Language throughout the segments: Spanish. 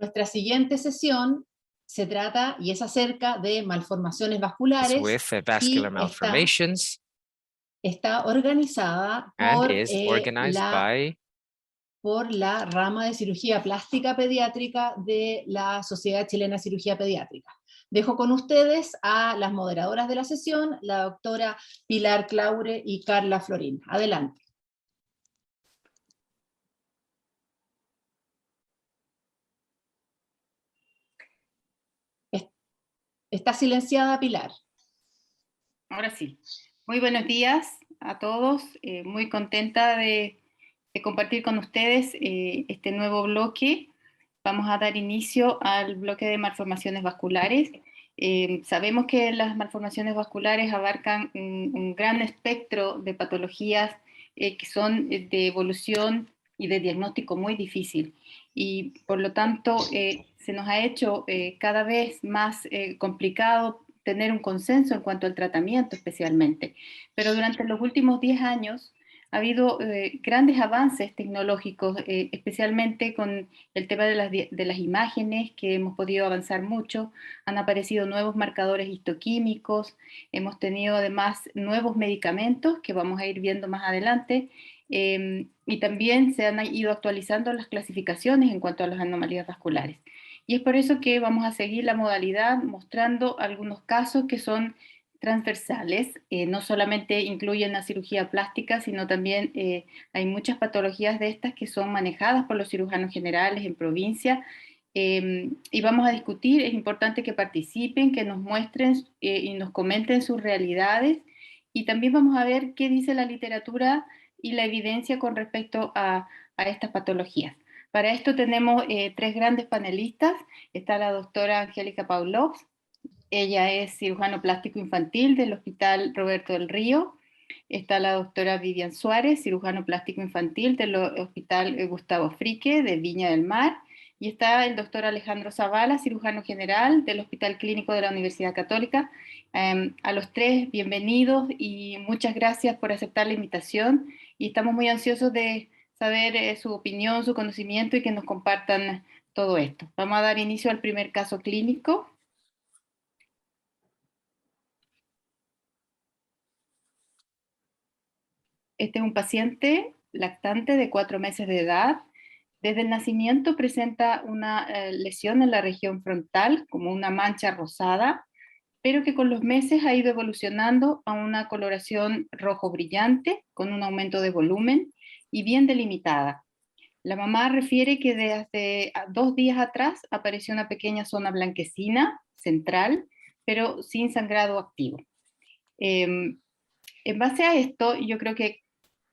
Nuestra siguiente sesión se trata y es acerca de malformaciones vasculares with vascular y malformations está organizada and por, is organized por la rama de cirugía plástica pediátrica de la Sociedad Chilena de Cirugía Pediátrica. Dejo con ustedes a las moderadoras de la sesión, la doctora Pilar Claure y Carla Florín. Adelante. Está silenciada Pilar. Ahora sí. Muy buenos días a todos. Muy contenta de compartir con ustedes este nuevo bloque. Vamos a dar inicio al bloque de malformaciones vasculares. Sabemos que las malformaciones vasculares abarcan un gran espectro de patologías que son de evolución y de diagnóstico muy difícil. Y por lo tanto se nos ha hecho cada vez más complicado tener un consenso en cuanto al tratamiento especialmente. Pero durante los últimos 10 años ha habido grandes avances tecnológicos, especialmente con el tema de las imágenes, que hemos podido avanzar mucho. Han aparecido nuevos marcadores histoquímicos, hemos tenido además nuevos medicamentos que vamos a ir viendo más adelante, y también se han ido actualizando las clasificaciones en cuanto a las anomalías vasculares. Y es por eso que vamos a seguir la modalidad mostrando algunos casos que son transversales, no solamente incluyen la cirugía plástica, sino también hay muchas patologías de estas que son manejadas por los cirujanos generales en provincia, y vamos a discutir. Es importante que participen, que nos muestren y nos comenten sus realidades, y también vamos a ver qué dice la literatura y la evidencia con respecto a estas patologías. Para esto tenemos tres grandes panelistas. Está la doctora Angélica Pavlovs. Ella es cirujano plástico infantil del Hospital Roberto del Río. Está la doctora Vivian Suárez, cirujano plástico infantil del Hospital Gustavo Frique de Viña del Mar. Y está el doctor Alejandro Zavala, cirujano general del Hospital Clínico de la Universidad Católica. A los tres, bienvenidos y muchas gracias por aceptar la invitación. Y estamos muy ansiosos de saber su opinión, su conocimiento y que nos compartan todo esto. Vamos a dar inicio al primer caso clínico. Este es un paciente lactante de 4 meses de edad. Desde el nacimiento presenta una lesión en la región frontal, como una mancha rosada, pero que con los meses ha ido evolucionando a una coloración rojo brillante, con un aumento de volumen y bien delimitada. La mamá refiere que desde 2 días atrás apareció una pequeña zona blanquecina central, pero sin sangrado activo. En base a esto, yo creo que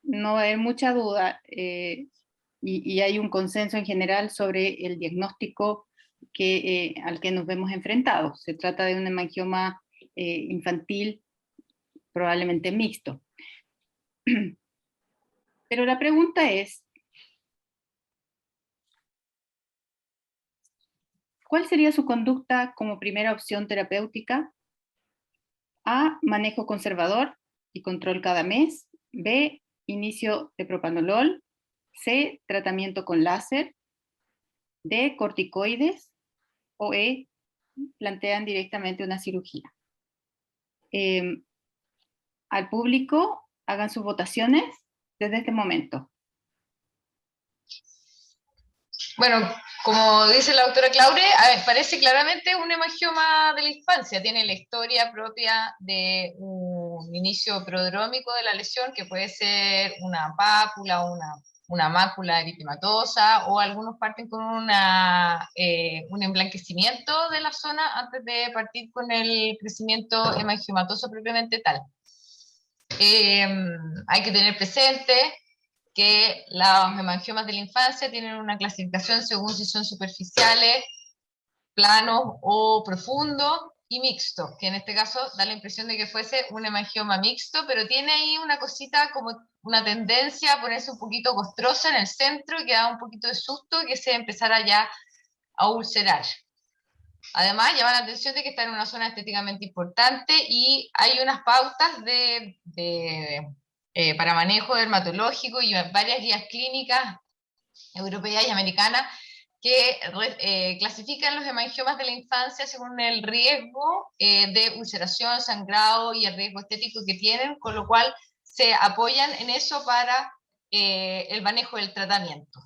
no va a haber mucha duda, y hay un consenso en general sobre el diagnóstico al que nos vemos enfrentados. Se trata de un hemangioma infantil, probablemente mixto. Pero la pregunta es, ¿cuál sería su conducta como primera opción terapéutica? A, manejo conservador y control cada mes. B, inicio de propanolol. C, tratamiento con láser. D, corticoides. O E, plantean directamente una cirugía. Al público, hagan sus votaciones desde este momento. Bueno, como dice la doctora Claure, parece claramente un hemangioma de la infancia. Tiene la historia propia de un inicio prodrómico de la lesión, que puede ser una pápula, una mácula eritematosa, o algunos parten con un emblanquecimiento de la zona antes de partir con el crecimiento hemangiomatoso propiamente tal. Hay que tener presente que los hemangiomas de la infancia tienen una clasificación según si son superficiales, planos o profundos, y mixto, que en este caso da la impresión de que fuese un hemangioma mixto, pero tiene ahí una cosita como una tendencia a ponerse un poquito costrosa en el centro, que da un poquito de susto que se empezara ya a ulcerar. Además, llama la atención de que está en una zona estéticamente importante y hay unas pautas para manejo dermatológico y varias guías clínicas europeas y americanas que clasifican los hemangiomas de la infancia según el riesgo de ulceración, sangrado y el riesgo estético que tienen, con lo cual se apoyan en eso para el manejo del tratamiento.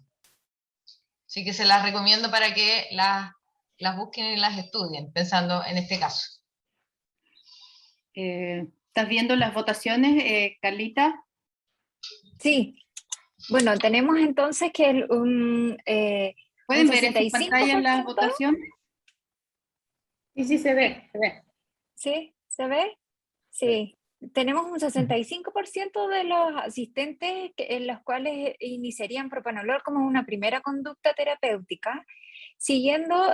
Así que se las recomiendo para que las busquen y las estudien, pensando en este caso. ¿Estás viendo las votaciones, Carlita? Sí. Bueno, tenemos entonces que ¿Pueden ver en su pantalla la votación? Sí, se ve, se ve. ¿Sí? ¿Se ve? Sí. Tenemos un 65% de los asistentes en los cuales iniciarían propanolol como una primera conducta terapéutica, seguido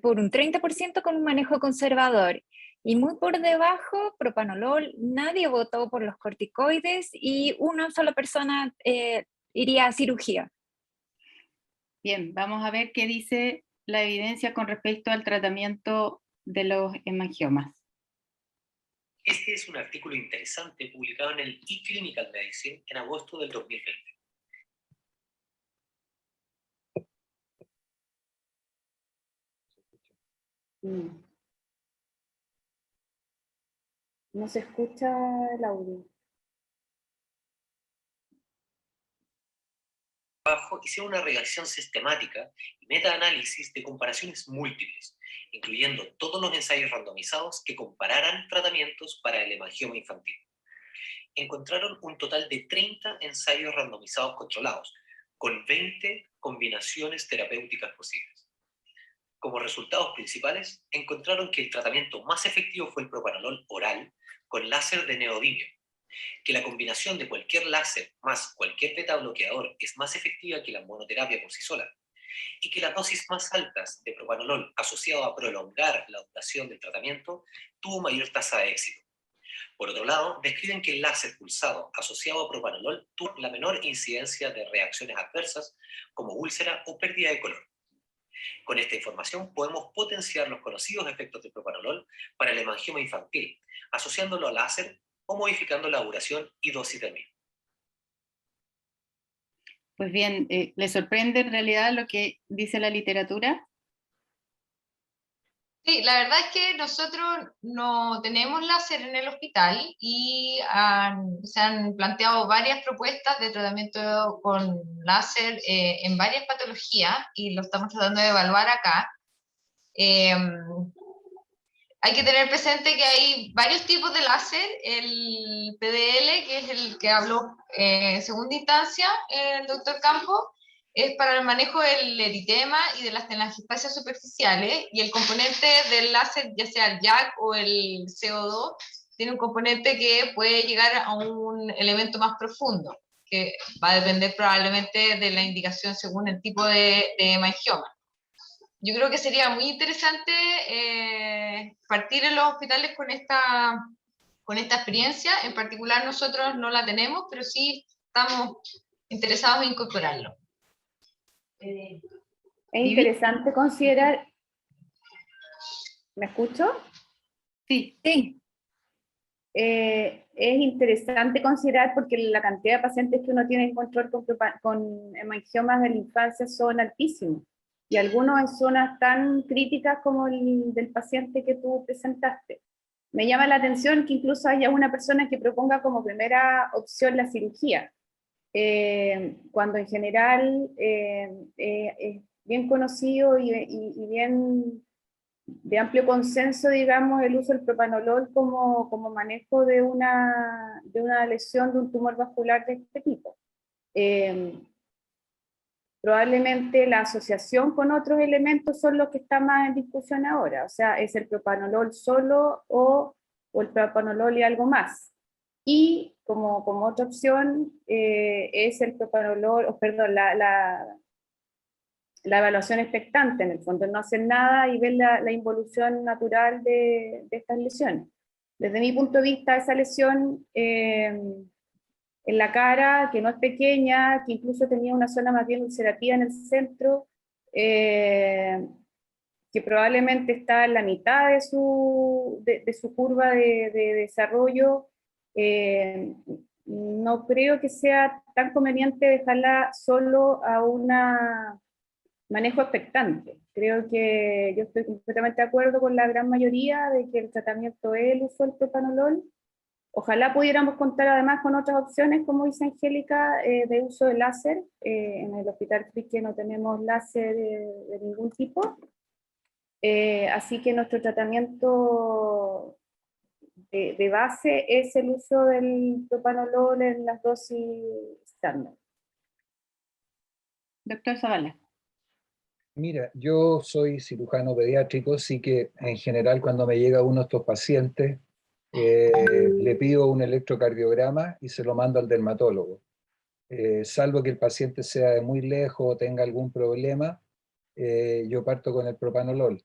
por un 30% con un manejo conservador. Y muy por debajo, propanolol, nadie votó por los corticoides y una sola persona iría a cirugía. Bien, vamos a ver qué dice la evidencia con respecto al tratamiento de los hemangiomas. Este es un artículo interesante publicado en el eClinical Medicine en agosto del 2020. No se escucha el audio. Hicieron una relación sistemática y metaanálisis de comparaciones múltiples, incluyendo todos los ensayos randomizados que compararan tratamientos para el hemangioma infantil. Encontraron un total de 30 ensayos randomizados controlados, con 20 combinaciones terapéuticas posibles. Como resultados principales, encontraron que el tratamiento más efectivo fue el propanolol oral con láser de neodimio, que la combinación de cualquier láser más cualquier beta bloqueador es más efectiva que la monoterapia por sí sola, y que las dosis más altas de propanolol asociado a prolongar la duración del tratamiento tuvo mayor tasa de éxito. Por otro lado, describen que el láser pulsado asociado a propanolol tuvo la menor incidencia de reacciones adversas como úlcera o pérdida de color. Con esta información podemos potenciar los conocidos efectos del propanolol para el hemangioma infantil, asociándolo al láser o modificando la duración y dosis del mismo. Pues bien, ¿les sorprende en realidad lo que dice la literatura? Sí, la verdad es que nosotros no tenemos láser en el hospital y se han planteado varias propuestas de tratamiento con láser en varias patologías y lo estamos tratando de evaluar acá. Hay que tener presente que hay varios tipos de láser, el PDL, que es el que habló en segunda instancia el doctor Campos, es para el manejo del eritema y de las telangiectasias superficiales, y el componente del láser, ya sea el JAK o el CO2, tiene un componente que puede llegar a un elemento más profundo, que va a depender probablemente de la indicación según el tipo de hemangioma. Yo creo que sería muy interesante partir en los hospitales con esta experiencia. En particular nosotros no la tenemos, pero sí estamos interesados en incorporarlo. Es interesante considerar... ¿Me escucho? Sí. Sí. Es interesante considerar porque la cantidad de pacientes que uno tiene en control con hemangiomas de la infancia son altísimos. Y algunos en zonas tan críticas como el del paciente que tú presentaste. Me llama la atención que incluso haya una persona que proponga como primera opción la cirugía, cuando en general es bien conocido y bien de amplio consenso, digamos, el uso del propanolol como manejo de una lesión de un tumor vascular de este tipo. Probablemente la asociación con otros elementos son los que están más en discusión ahora, o sea, es el propanolol solo o el propanolol y algo más. Y como otra opción es el propanolol, perdón, la evaluación expectante, en el fondo, no hacer nada y ver la involución natural de estas lesiones. Desde mi punto de vista, esa lesión en la cara, que no es pequeña, que incluso tenía una zona más bien ulcerativa en el centro, que probablemente está en la mitad de su curva de desarrollo, no creo que sea tan conveniente dejarla solo a un manejo expectante. Creo que yo estoy completamente de acuerdo con la gran mayoría de que el tratamiento es el uso del propanolol. Ojalá pudiéramos contar además con otras opciones, como dice Angélica, de uso de láser. En el Hospital Frique no tenemos láser de ningún tipo. Así que nuestro tratamiento de base es el uso del propanolol en las dosis estándar. Doctor Zavala. Mira, yo soy cirujano pediátrico, así que en general cuando me llega uno de estos pacientes, le pido un electrocardiograma y se lo mando al dermatólogo. Salvo que el paciente sea de muy lejos o tenga algún problema, yo parto con el propanolol.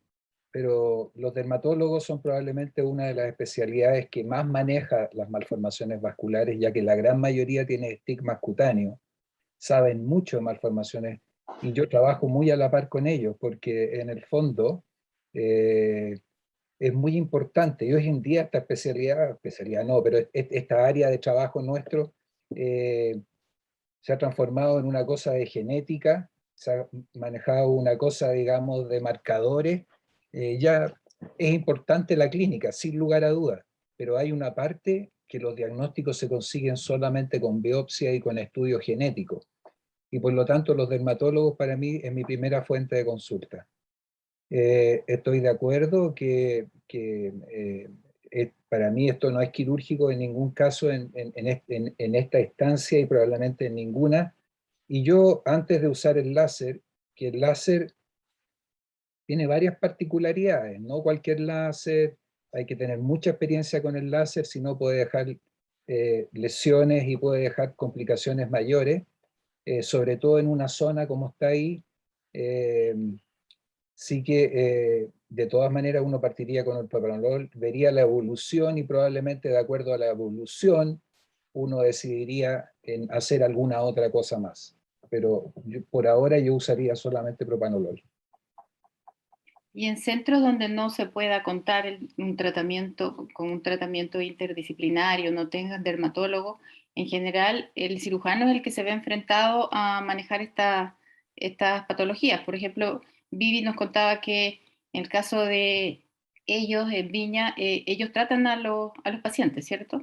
Pero los dermatólogos son probablemente una de las especialidades que más maneja las malformaciones vasculares, ya que la gran mayoría tiene estigmas cutáneos, saben mucho de malformaciones, y yo trabajo muy a la par con ellos, porque en el fondo es muy importante, y hoy en día esta especialidad no, pero esta área de trabajo nuestro se ha transformado en una cosa de genética, se ha manejado una cosa, digamos, de marcadores. Ya es importante la clínica, sin lugar a dudas, pero hay una parte que los diagnósticos se consiguen solamente con biopsia y con estudios genéticos. Y por lo tanto los dermatólogos para mí es mi primera fuente de consulta. Estoy de acuerdo que para mí esto no es quirúrgico en ningún caso en esta instancia y probablemente en ninguna. Y yo, antes de usar el láser, que el láser tiene varias particularidades, no cualquier láser, hay que tener mucha experiencia con el láser, si no puede dejar lesiones y puede dejar complicaciones mayores, sobre todo en una zona como está ahí. Sí que de todas maneras uno partiría con el propanolol, vería la evolución y probablemente de acuerdo a la evolución uno decidiría en hacer alguna otra cosa más. Pero por ahora yo usaría solamente propanolol. Y en centros donde no se pueda contar un tratamiento con un tratamiento interdisciplinario, no tengan dermatólogo, en general el cirujano es el que se ve enfrentado a manejar estas patologías. Por ejemplo, Vivi nos contaba que en el caso de ellos en Viña, ellos tratan a los pacientes, ¿cierto?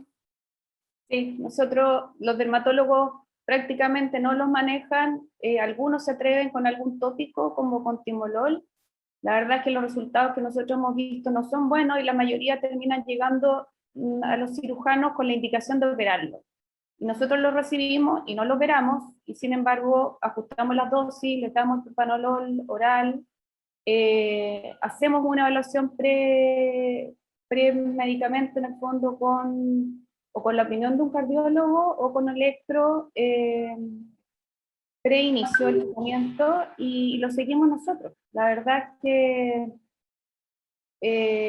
Sí, nosotros los dermatólogos prácticamente no los manejan, algunos se atreven con algún tópico como con timolol. La verdad es que los resultados que nosotros hemos visto no son buenos y la mayoría terminan llegando a los cirujanos con la indicación de operarlo. Y nosotros lo recibimos y no lo operamos, y sin embargo ajustamos las dosis, le damos propanolol oral, hacemos una evaluación pre-medicamento en el fondo o con la opinión de un cardiólogo o con electro preinició el tratamiento y lo seguimos nosotros. La verdad es que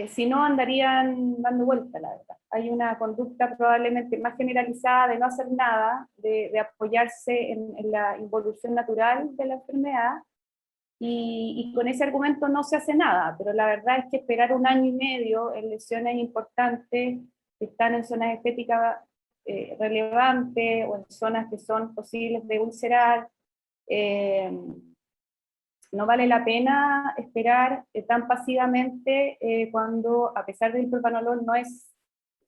si no andarían dando vuelta, la verdad. Hay una conducta probablemente más generalizada de no hacer nada, de apoyarse en la involución natural de la enfermedad, y con ese argumento no se hace nada, pero la verdad es que esperar 1 año y medio en lesiones importantes que están en zonas estéticas relevantes o en zonas que son posibles de ulcerar, no vale la pena esperar tan pasivamente cuando, a pesar del propanolol, no es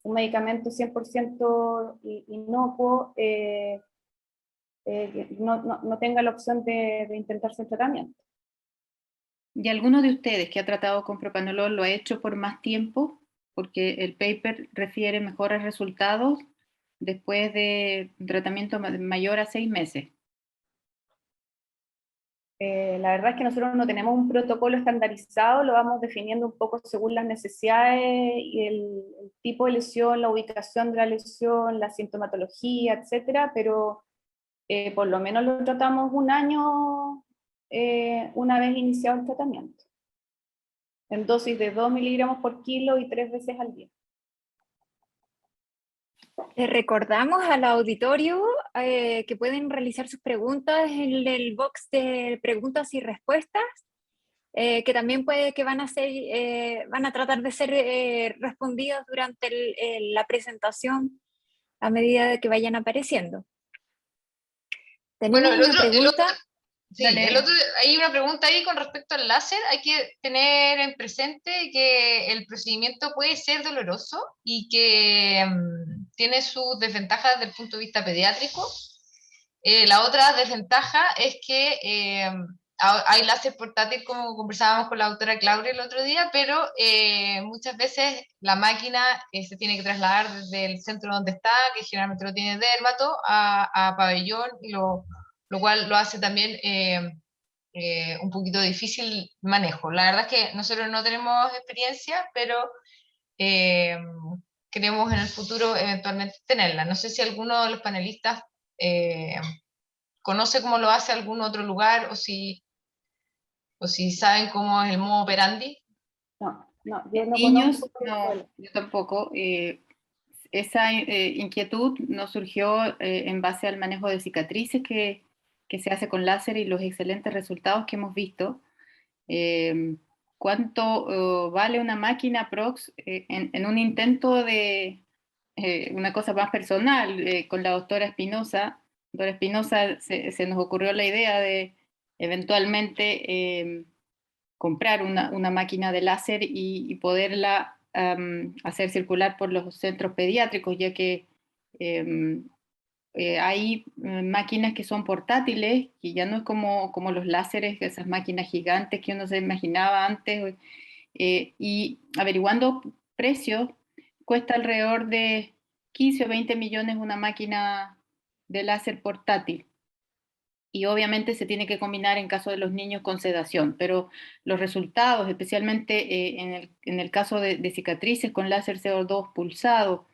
un medicamento 100% inocuo, no tenga la opción de intentarse el tratamiento. ¿Y alguno de ustedes que ha tratado con propanolol lo ha hecho por más tiempo? Porque el paper refiere mejores resultados después de un tratamiento mayor a 6 meses. La verdad es que nosotros no tenemos un protocolo estandarizado, lo vamos definiendo un poco según las necesidades y el tipo de lesión, la ubicación de la lesión, la sintomatología, etcétera, pero por lo menos lo tratamos 1 año una vez iniciado el tratamiento, en dosis de 2 miligramos por kilo y 3 veces al día. Les recordamos al auditorio que pueden realizar sus preguntas en el box de preguntas y respuestas, que también puede que van a tratar de ser respondidas durante la presentación a medida de que vayan apareciendo. Bueno, Tenemos una pregunta. Sí, hay una pregunta ahí con respecto al láser. Hay que tener en presente que el procedimiento puede ser doloroso y que tiene sus desventajas desde el punto de vista pediátrico. La otra desventaja es que hay láser portátil, como conversábamos con la doctora Claudia el otro día, pero muchas veces la máquina se tiene que trasladar desde el centro donde está, que generalmente lo tiene Dermato, a pabellón, lo cual lo hace también un poquito difícil manejo. La verdad es que nosotros no tenemos experiencia, pero queremos en el futuro eventualmente tenerla. No sé si alguno de los panelistas conoce cómo lo hace algún otro lugar o si saben cómo es el modo operandi. No, yo no Niños, conozco. no, yo tampoco. Esa inquietud nos surgió en base al manejo de cicatrices que se hace con láser y los excelentes resultados que hemos visto. ¿Cuánto vale una máquina Prox en un intento de una cosa más personal con la doctora Espinosa? Doctora Espinosa, se nos ocurrió la idea de eventualmente comprar una máquina de láser y poderla hacer circular por los centros pediátricos, ya que hay máquinas que son portátiles, que ya no es como los láseres, esas máquinas gigantes que uno se imaginaba antes, y averiguando precios, cuesta alrededor de 15 o 20 millones una máquina de láser portátil. Y obviamente se tiene que combinar en caso de los niños con sedación, pero los resultados, especialmente en el caso de cicatrices con láser CO2 pulsado,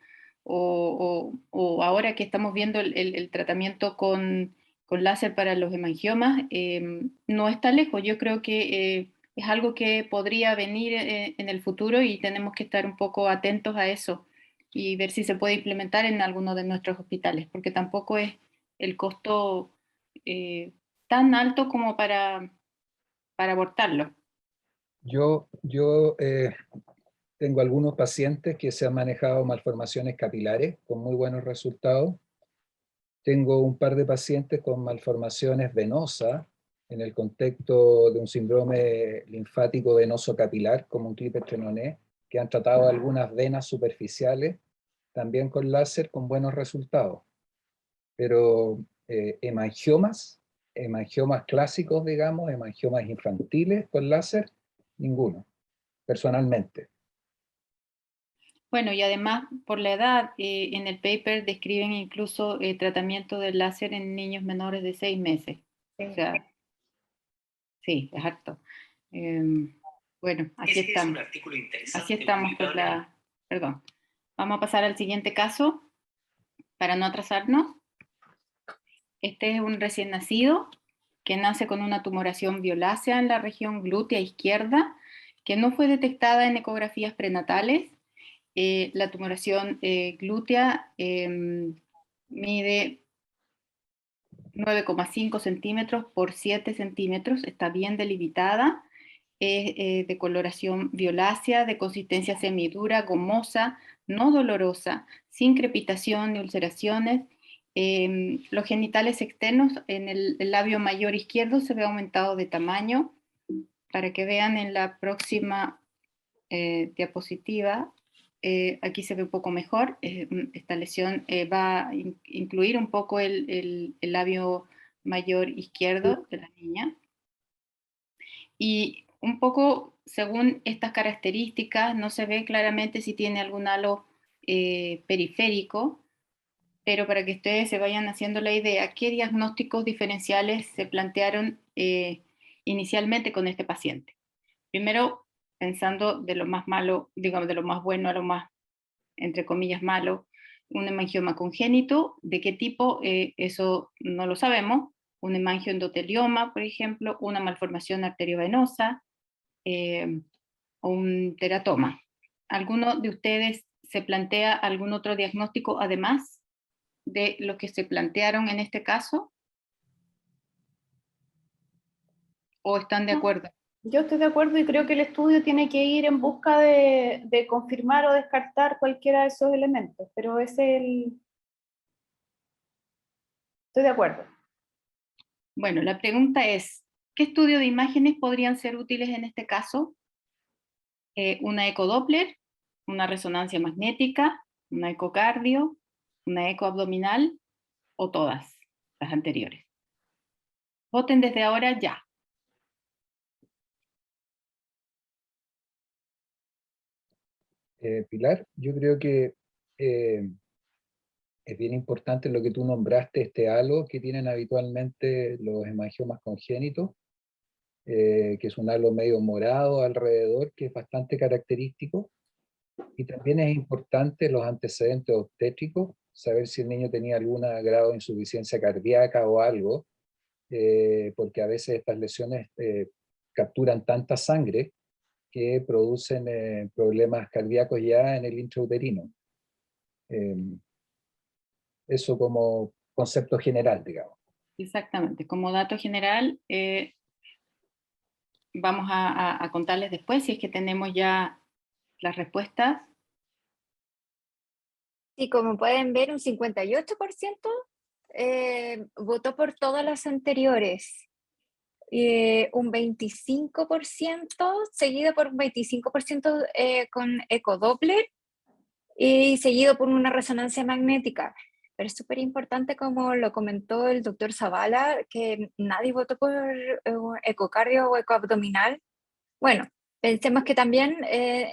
o ahora que estamos viendo el tratamiento con láser para los hemangiomas, no está lejos. Yo creo que es algo que podría venir en el futuro y tenemos que estar un poco atentos a eso y ver si se puede implementar en alguno de nuestros hospitales, porque tampoco es el costo tan alto como para abortarlo. Yo tengo algunos pacientes que se han manejado malformaciones capilares con muy buenos resultados. Tengo un par de pacientes con malformaciones venosas en el contexto de un síndrome linfático venoso capilar, como un Klippel-Trenaunay, que han tratado algunas venas superficiales, también con láser, con buenos resultados. Pero hemangiomas clásicos, digamos, hemangiomas infantiles con láser, ninguno, personalmente. Bueno, y además, por la edad, en el paper describen incluso tratamiento de láser en niños menores de 6 meses. O sea, sí, es harto. Bueno, aquí estamos. Es un artículo interesante. Así estamos con la... Perdón. Vamos a pasar al siguiente caso, para no atrasarnos. Este es un recién nacido que nace con una tumoración violácea en la región glútea izquierda, que no fue detectada en ecografías prenatales. La tumoración glútea mide 9,5 centímetros por 7 centímetros, está bien delimitada, es de coloración violácea, de consistencia semidura, gomosa, no dolorosa, sin crepitación ni ulceraciones. Los genitales externos en el labio mayor izquierdo se ve aumentado de tamaño, para que vean en la próxima diapositiva. Aquí se ve un poco mejor. Esta lesión va a incluir un poco el labio mayor izquierdo de la niña. Y un poco según estas características, no se ve claramente si tiene algún halo periférico, pero para que ustedes se vayan haciendo la idea, ¿qué diagnósticos diferenciales se plantearon inicialmente con este paciente? Primero, pensando de lo más malo, digamos, de lo más bueno a lo más, entre comillas, malo, un hemangioma congénito. ¿De qué tipo? Eso no lo sabemos, un hemangioendotelioma, por ejemplo, una malformación arteriovenosa o un teratoma. ¿Alguno de ustedes se plantea algún otro diagnóstico además de lo que se plantearon en este caso? ¿O están de acuerdo? Yo estoy de acuerdo y creo que el estudio tiene que ir en busca de confirmar o descartar cualquiera de esos elementos, pero es el... Estoy de acuerdo. Bueno, la pregunta es, ¿qué estudio de imágenes podrían ser útiles en este caso? Una ecodoppler, una resonancia magnética, una ecocardio, una ecoabdominal o todas las anteriores. Voten desde ahora ya. Pilar, yo creo que es bien importante lo que tú nombraste, este halo que tienen habitualmente los hemangiomas congénitos, que es un halo medio morado alrededor, que es bastante característico. Y también es importante los antecedentes obstétricos, saber si el niño tenía algún grado de insuficiencia cardíaca o algo, porque a veces estas lesiones capturan tanta sangre que producen problemas cardíacos ya en el intrauterino. Eso como concepto general, digamos. Exactamente, como dato general, vamos a contarles después si es que tenemos ya las respuestas. Y como pueden ver, un 58% votó por todas las anteriores. Un 25%, seguido por un 25% con ecodoppler y seguido por una resonancia magnética. Pero es súper importante, como lo comentó el doctor Zavala, que nadie votó por ecocardio o ecoabdominal. Bueno, pensemos que también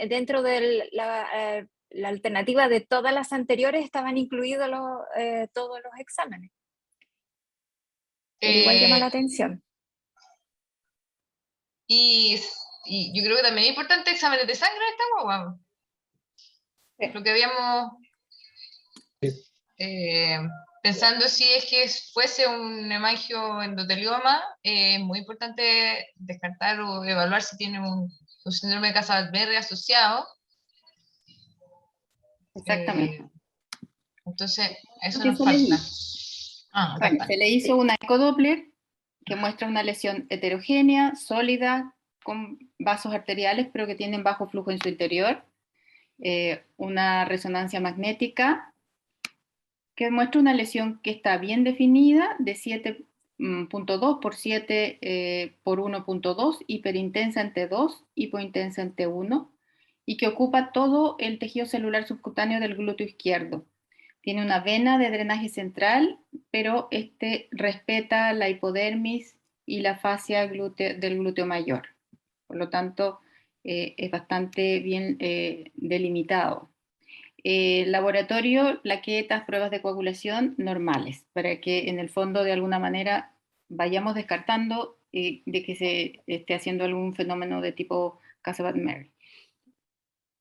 dentro de la alternativa de todas las anteriores estaban incluidos todos los exámenes. Pero igual llama la atención. Y yo creo que también es importante exámenes de sangre de esta guagua. Lo que habíamos pensando, si es que fuese un hemangioendotelioma, es muy importante descartar o evaluar si tiene un síndrome de Casa-Valverde asociado. Exactamente. Entonces, eso nos falta. Bueno, se le hizo una ecodoppler que muestra una lesión heterogénea, sólida, con vasos arteriales, pero que tienen bajo flujo en su interior. Una resonancia magnética que muestra una lesión que está bien definida, de 7.2 por 7 por 1.2, hiperintensa en T2, hipointensa en T1, y que ocupa todo el tejido celular subcutáneo del glúteo izquierdo. Tiene una vena de drenaje central, pero respeta la hipodermis y la fascia del glúteo mayor. Por lo tanto, es bastante bien delimitado. Laboratorio, plaquetas, pruebas de coagulación normales, para que en el fondo de alguna manera vayamos descartando de que se esté haciendo algún fenómeno de tipo Casa-Valverde.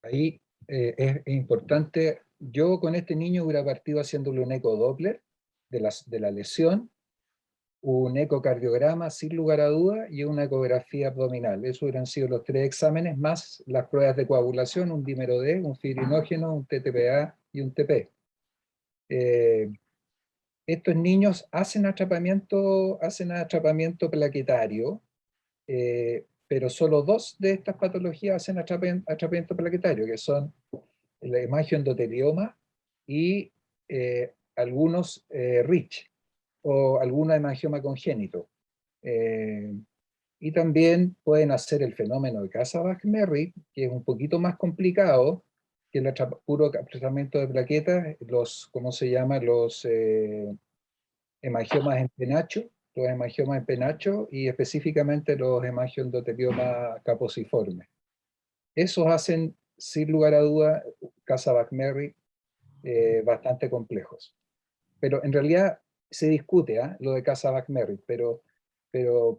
Ahí es importante, yo con este niño hubiera partido haciéndole un ecodoppler de la lesión, un ecocardiograma sin lugar a duda y una ecografía abdominal. Esos hubieran sido los 3 exámenes, más las pruebas de coagulación, un dímero D, un fibrinógeno, un TTPA y un TP. Estos niños hacen atrapamiento plaquetario, pero solo 2 de estas patologías hacen atrapamiento plaquetario, que son el hemangioendotelioma y algunos Rich, o alguna hemangioma congénito. Y también pueden hacer el fenómeno de Casa-Valverde, que es un poquito más complicado que el puro tratamiento de plaquetas, ¿cómo se llama? Los hemangiomas en penacho, los hemangiomas en penacho y específicamente los hemangioendotelioma caposiformes. Esos hacen, sin lugar a duda, Casa-Valverde bastante complejos. Pero en realidad se discute lo de Casa-Valverde, pero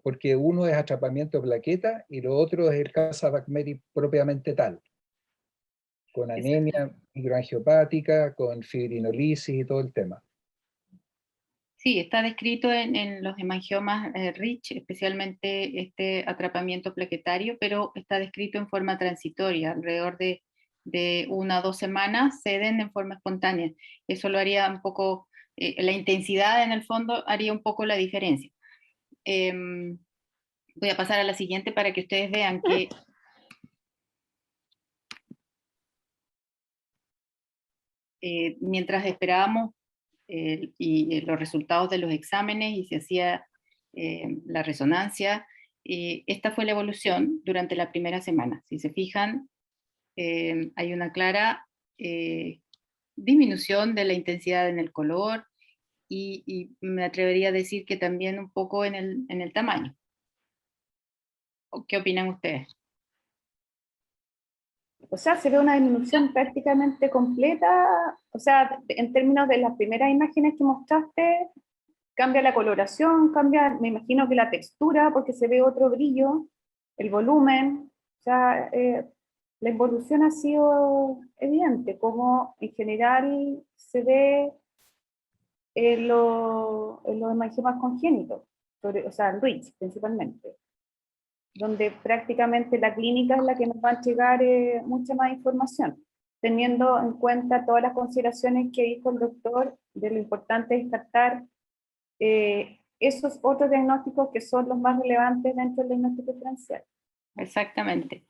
porque uno es atrapamiento de plaqueta y lo otro es el Casa-Valverde propiamente tal, con anemia microangiopática, con fibrinolisis y todo el tema. Sí, está descrito en los hemangiomas Rich, especialmente este atrapamiento plaquetario, pero está descrito en forma transitoria, alrededor de 1 a 2 semanas ceden en forma espontánea. Eso lo haría un poco, la intensidad en el fondo haría un poco la diferencia. Voy a pasar a la siguiente para que ustedes vean que mientras esperábamos los resultados de los exámenes y se hacía la resonancia, esta fue la evolución durante la primera semana. Si se fijan, hay una clara disminución de la intensidad en el color y me atrevería a decir que también un poco en el tamaño. ¿Qué opinan ustedes? O sea, se ve una disminución prácticamente completa, o sea, en términos de las primeras imágenes que mostraste, cambia la coloración, cambia, me imagino que la textura, porque se ve otro brillo, el volumen, o sea, la evolución ha sido evidente, como en general se ve en los hemangiomas congénitos, o sea, en Rich principalmente, donde prácticamente la clínica es la que nos va a llegar mucha más información, teniendo en cuenta todas las consideraciones que dijo el doctor de lo importante es descartar esos otros diagnósticos que son los más relevantes dentro del diagnóstico diferencial. Exactamente.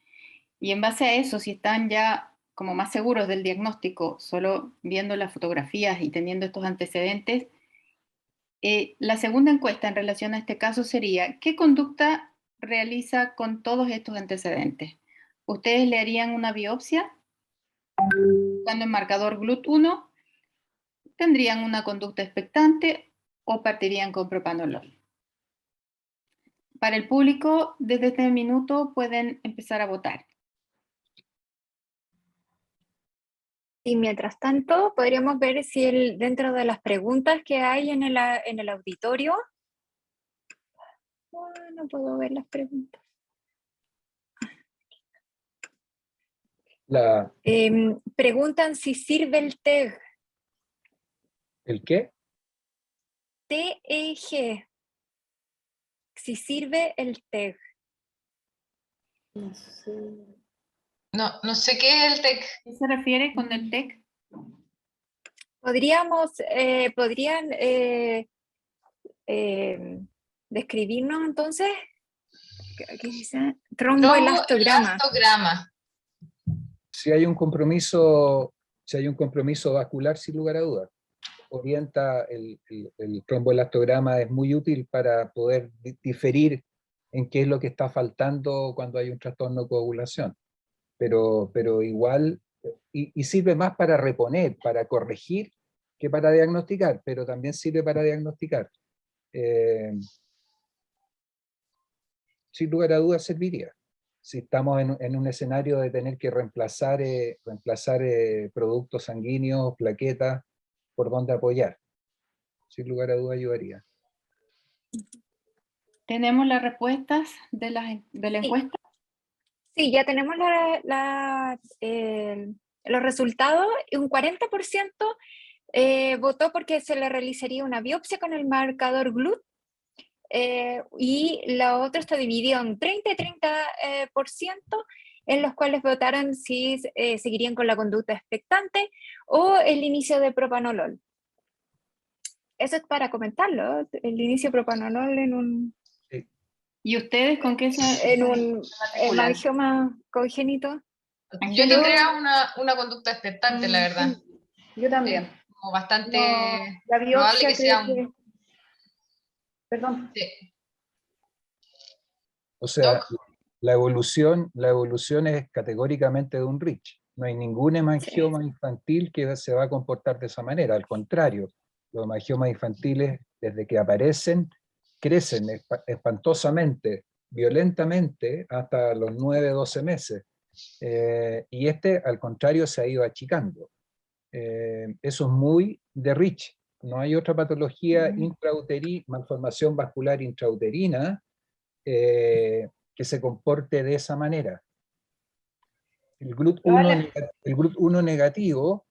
Y en base a eso, si están ya como más seguros del diagnóstico, solo viendo las fotografías y teniendo estos antecedentes, la segunda encuesta en relación a este caso sería, ¿qué conducta realiza con todos estos antecedentes? ¿Ustedes le harían una biopsia? Cuando en marcador GLUT1, ¿tendrían una conducta expectante o partirían con propanolol? Para el público, desde este minuto pueden empezar a votar. Y mientras tanto, podríamos ver si dentro de las preguntas que hay en el auditorio, no puedo ver las preguntas. Preguntan si sirve el TEG. ¿El qué? TEG. Si sirve el TEG. No sé. No sé qué es el TEC. ¿Qué se refiere con el TEC? ¿Podrían describirnos entonces? ¿Qué dice? Tromboelastograma. Tromboelastograma. Si hay un compromiso vascular, sin lugar a dudas, orienta el tromboelastograma, es muy útil para poder diferir en qué es lo que está faltando cuando hay un trastorno de coagulación. Pero igual, y sirve más para reponer, para corregir, que para diagnosticar, pero también sirve para diagnosticar. Sin lugar a dudas serviría. Si estamos en un escenario de tener que reemplazar productos sanguíneos, plaquetas, por dónde apoyar. Sin lugar a dudas ayudaría. ¿Tenemos las respuestas de la encuesta? Sí, ya tenemos los resultados. Un 40% votó porque se le realizaría una biopsia con el marcador GLUT, y la otra está dividida en 30 y 30%, en los cuales votaron si seguirían con la conducta expectante o el inicio de propanolol. Eso es para comentarlo, el inicio de propanolol en un... Sí. ¿Y ustedes con qué se en un hemangioma congénito? Yo tendría una conducta expectante, la verdad. Yo también. Como bastante la biopsia probable que sea un... Perdón. Sí. O sea, la evolución es categóricamente de un Rich. No hay ningún hemangioma infantil que se va a comportar de esa manera. Al contrario, los hemangiomas infantiles, desde que aparecen, crecen espantosamente, violentamente, hasta los 9-12 meses. Y al contrario, se ha ido achicando. Eso es muy de Rich. No hay otra patología intrauterina, malformación vascular intrauterina, que se comporte de esa manera. El GLUT1 negativo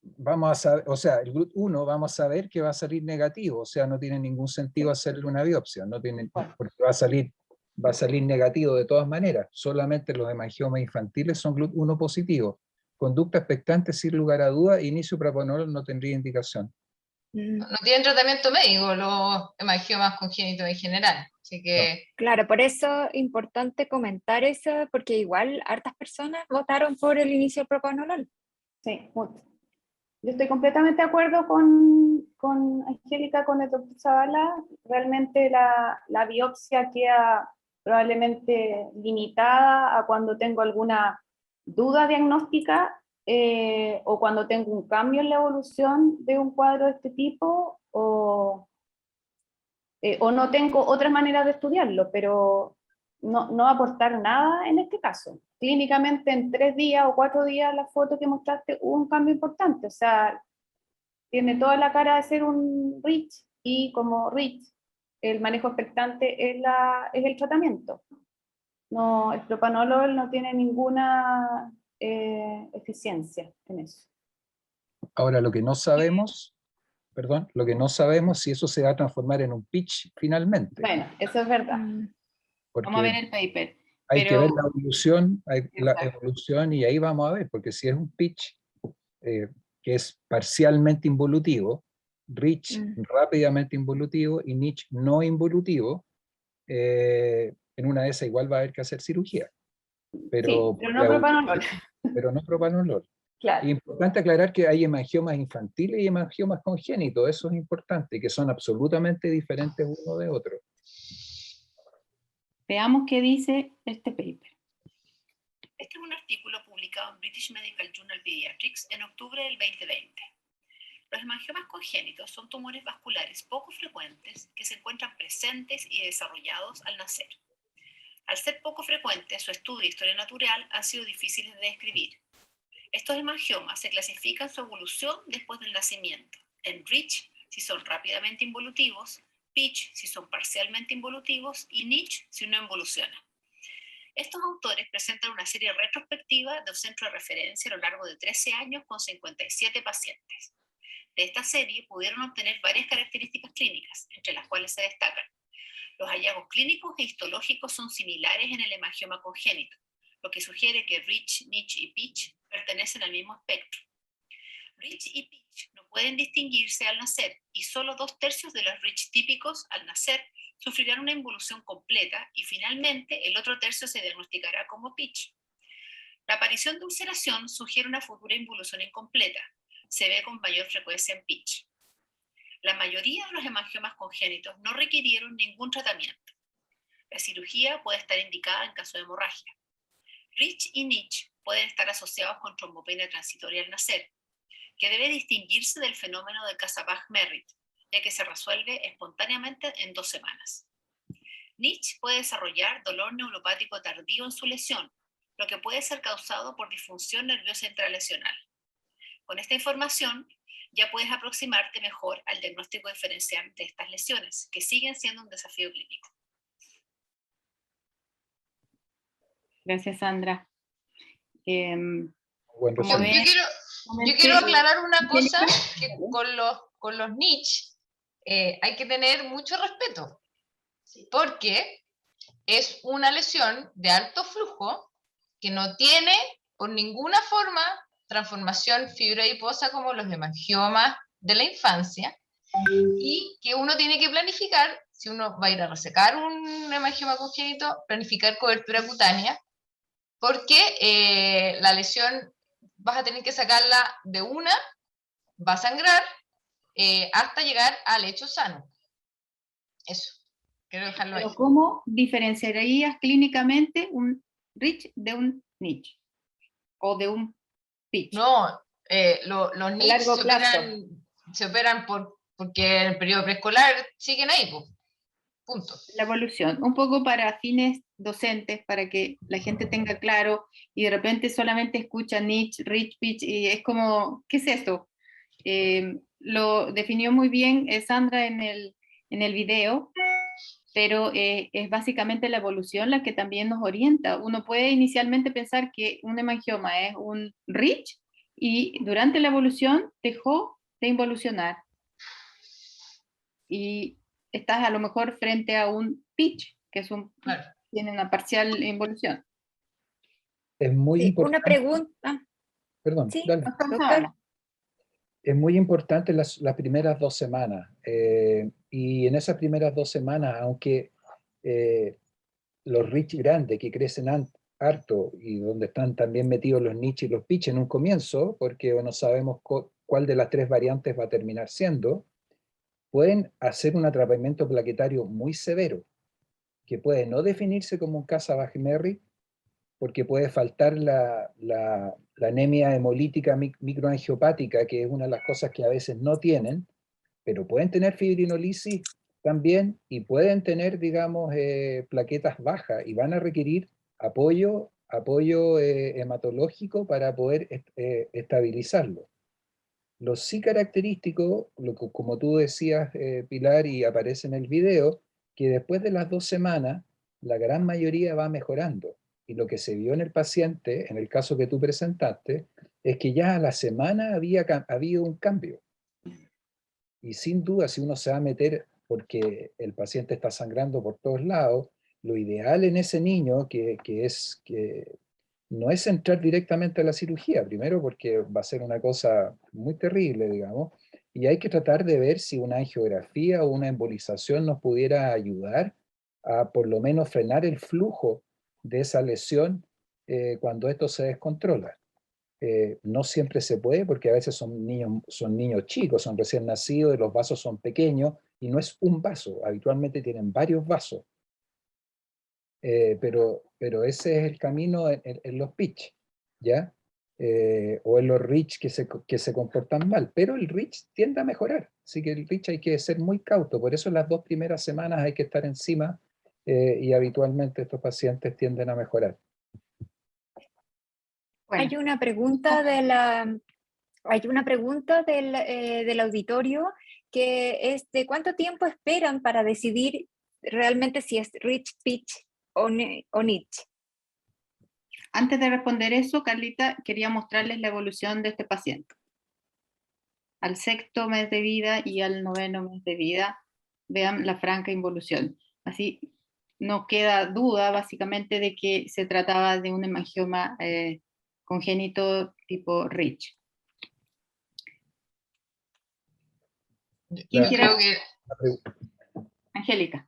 vamos a saber, o sea, el GLUT1 vamos a saber que va a salir negativo, o sea, no tiene ningún sentido hacerle una biopsia, no tiene, porque va a salir negativo de todas maneras. Solamente los hemangiomas infantiles son GLUT1 positivos. Conducta expectante sin lugar a duda, inicio propranolol no tendría indicación. No tienen tratamiento médico los hemangiomas congénitos en general, así que... Claro, por eso es importante comentar eso, porque igual hartas personas votaron por el inicio del propanolol. Sí, mucho. Yo estoy completamente de acuerdo con Angélica, con el doctor Zavala. Realmente la biopsia queda probablemente limitada a cuando tengo alguna duda diagnóstica o cuando tengo un cambio en la evolución de un cuadro de este tipo o no tengo otras maneras de estudiarlo, pero no va a aportar nada en este caso. Clínicamente en 3 días o 4 días la foto que mostraste hubo un cambio importante, o sea, tiene toda la cara de ser un RICH y como RICH el manejo expectante es el tratamiento. No, el propanolol no tiene ninguna eficiencia en eso. Ahora, lo que no sabemos, perdón, lo que no sabemos si eso se va a transformar en un pitch finalmente. Bueno, eso es verdad. Porque Vamos a ver el paper. hay que pero- ver la Exacto. evolución y ahí vamos a ver, porque si es un pitch que es parcialmente involutivo, rich rápidamente involutivo y niche no involutivo, en una de esas igual va a haber que hacer cirugía. Pero, Sí, pero no propanolol. pero no propanolol. Claro. Es importante aclarar que hay hemangiomas infantiles y hemangiomas congénitos, eso es importante, que son absolutamente diferentes uno de otro. Veamos qué dice este paper. Este es un artículo publicado en British Medical Journal Pediatrics en octubre del 2020. Los hemangiomas congénitos son tumores vasculares poco frecuentes que se encuentran presentes y desarrollados al nacer. Al ser poco frecuentes, su estudio y historia natural han sido difíciles de describir. Estos hemangiomas se clasifican su evolución después del nacimiento, en rich si son rápidamente involutivos, pitch si son parcialmente involutivos y niche si no involuciona. Estos autores presentan una serie retrospectiva de un centro de referencia a lo largo de 13 años con 57 pacientes. De esta serie pudieron obtener varias características clínicas, entre las cuales se destacan: los hallazgos clínicos e histológicos son similares en el hemangioma congénito, lo que sugiere que rich, niche y pitch pertenecen al mismo espectro. Rich y pitch no pueden distinguirse al nacer y solo 2/3 de los rich típicos al nacer sufrirán una involución completa y finalmente el otro tercio se diagnosticará como pitch. La aparición de ulceración sugiere una futura involución incompleta. Se ve con mayor frecuencia en pitch. La mayoría de los hemangiomas congénitos no requirieron ningún tratamiento. La cirugía puede estar indicada en caso de hemorragia. Rich y niche pueden estar asociados con trombopenia transitoria al nacer, que debe distinguirse del fenómeno de Kasabach-Merritt, ya que se resuelve espontáneamente en 2 semanas. Niche puede desarrollar dolor neuropático tardío en su lesión, lo que puede ser causado por disfunción nerviosa intralesional. Con esta información, ya puedes aproximarte mejor al diagnóstico diferencial de estas lesiones, que siguen siendo un desafío clínico. Gracias, Sandra. Buen Como resumen. ven, Yo quiero aclarar una cosa, que con los niche hay que tener mucho respeto, porque es una lesión de alto flujo que no tiene por ninguna forma transformación fibroadiposa como los hemangiomas de la infancia, y que uno tiene que planificar, si uno va a ir a resecar un hemangioma congénito, planificar cobertura cutánea, porque la lesión vas a tener que sacarla de una, va a sangrar, hasta llegar al lecho sano. Eso, quiero dejarlo ahí. pero ¿cómo diferenciarías clínicamente un rich de un niche? O de un pitch. No, los niche largo plazo. se operan porque en el periodo preescolar siguen ahí, pues. Punto. La evolución, un poco para fines docentes, para que la gente tenga claro, y de repente solamente escucha niche, rich, pitch, y es como, ¿qué es esto? Lo definió muy bien Sandra en el video, pero es básicamente la evolución la que también nos orienta. Uno puede inicialmente pensar que un hemangioma es un rich, y durante la evolución dejó de involucionar. Y estás a lo mejor frente a un pitch, que es Claro. tiene una parcial involución. Es muy Sí, importante. una pregunta. Perdón, Sí, dale. doctor. Es muy importante las primeras 2 semanas. Y en esas primeras 2 semanas, aunque los rich grandes que crecen harto y donde están también metidos los niche y los pitch en un comienzo, porque no sabemos cuál de las 3 variantes va a terminar siendo, pueden hacer un atrapamiento plaquetario muy severo, que puede no definirse como un Casa-Bach-Merry, porque puede faltar la anemia hemolítica microangiopática, que es una de las cosas que a veces no tienen, pero pueden tener fibrinolisis también y pueden tener, digamos, plaquetas bajas y van a requerir apoyo hematológico para poder estabilizarlo. Lo sí característico, como tú decías, Pilar, y aparece en el video, que después de las 2 semanas, la gran mayoría va mejorando. Y lo que se vio en el paciente, en el caso que tú presentaste, es que ya a la semana había habido un cambio. Y sin duda, si uno se va a meter porque el paciente está sangrando por todos lados, lo ideal en ese niño que no es entrar directamente a la cirugía, primero porque va a ser una cosa muy terrible, digamos, y hay que tratar de ver si una angiografía o una embolización nos pudiera ayudar a por lo menos frenar el flujo de esa lesión cuando esto se descontrola. No siempre se puede porque a veces son niños chicos, son recién nacidos y los vasos son pequeños y no es un vaso, habitualmente tienen varios vasos. Pero ese es el camino en los pitch, ¿ya? O en los rich que se comportan mal, pero el rich tiende a mejorar, así que el rich hay que ser muy cauto, por eso las 2 primeras semanas hay que estar encima y habitualmente estos pacientes tienden a mejorar. Bueno, Hay una pregunta del auditorio que es de cuánto tiempo esperan para decidir realmente si es rich pitch o niche. antes de responder eso, Carlita, quería mostrarles la evolución de este paciente. Al 6º mes de vida y al 9º mes de vida, vean la franca involución. Así no queda duda básicamente de que se trataba de un hemangioma congénito tipo Rich. ¿Quién Yo quiere? creo que Angélica.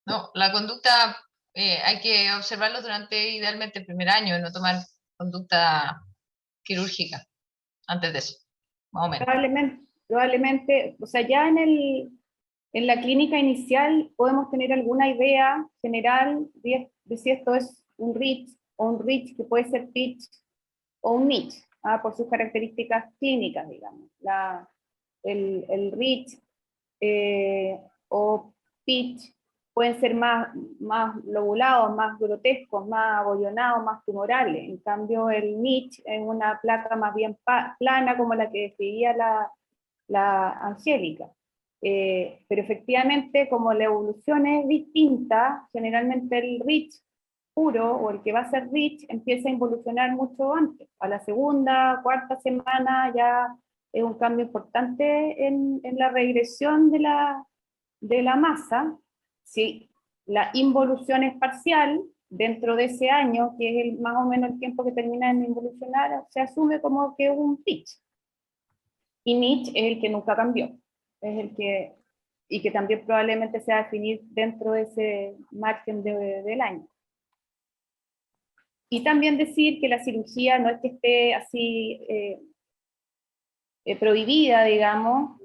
no, la conducta hay que observarlo durante idealmente el primer año, no tomar conducta quirúrgica antes de eso, más o menos. Probablemente, o sea, ya en la clínica inicial podemos tener alguna idea general de si esto es un rich o un rich que puede ser pitch o un niche, por sus características clínicas, digamos. El rich o pitch pueden ser más lobulados, más grotescos, más abollonados, más tumorales. En cambio, el niche es una placa más bien plana, como la que describía la Angélica. Pero efectivamente, como la evolución es distinta, generalmente el rich puro o el que va a ser rich empieza a involucionar mucho antes. A la segunda, 4ª semana ya es un cambio importante en la regresión de la masa. Si la involución es parcial, dentro de ese año, que es más o menos el tiempo que termina de involucionar, se asume como que es un pitch. Y niche es el que nunca cambió, es el que, y que también probablemente se va a definir dentro de ese margen del año. Y también decir que la cirugía no es que esté así prohibida, digamos,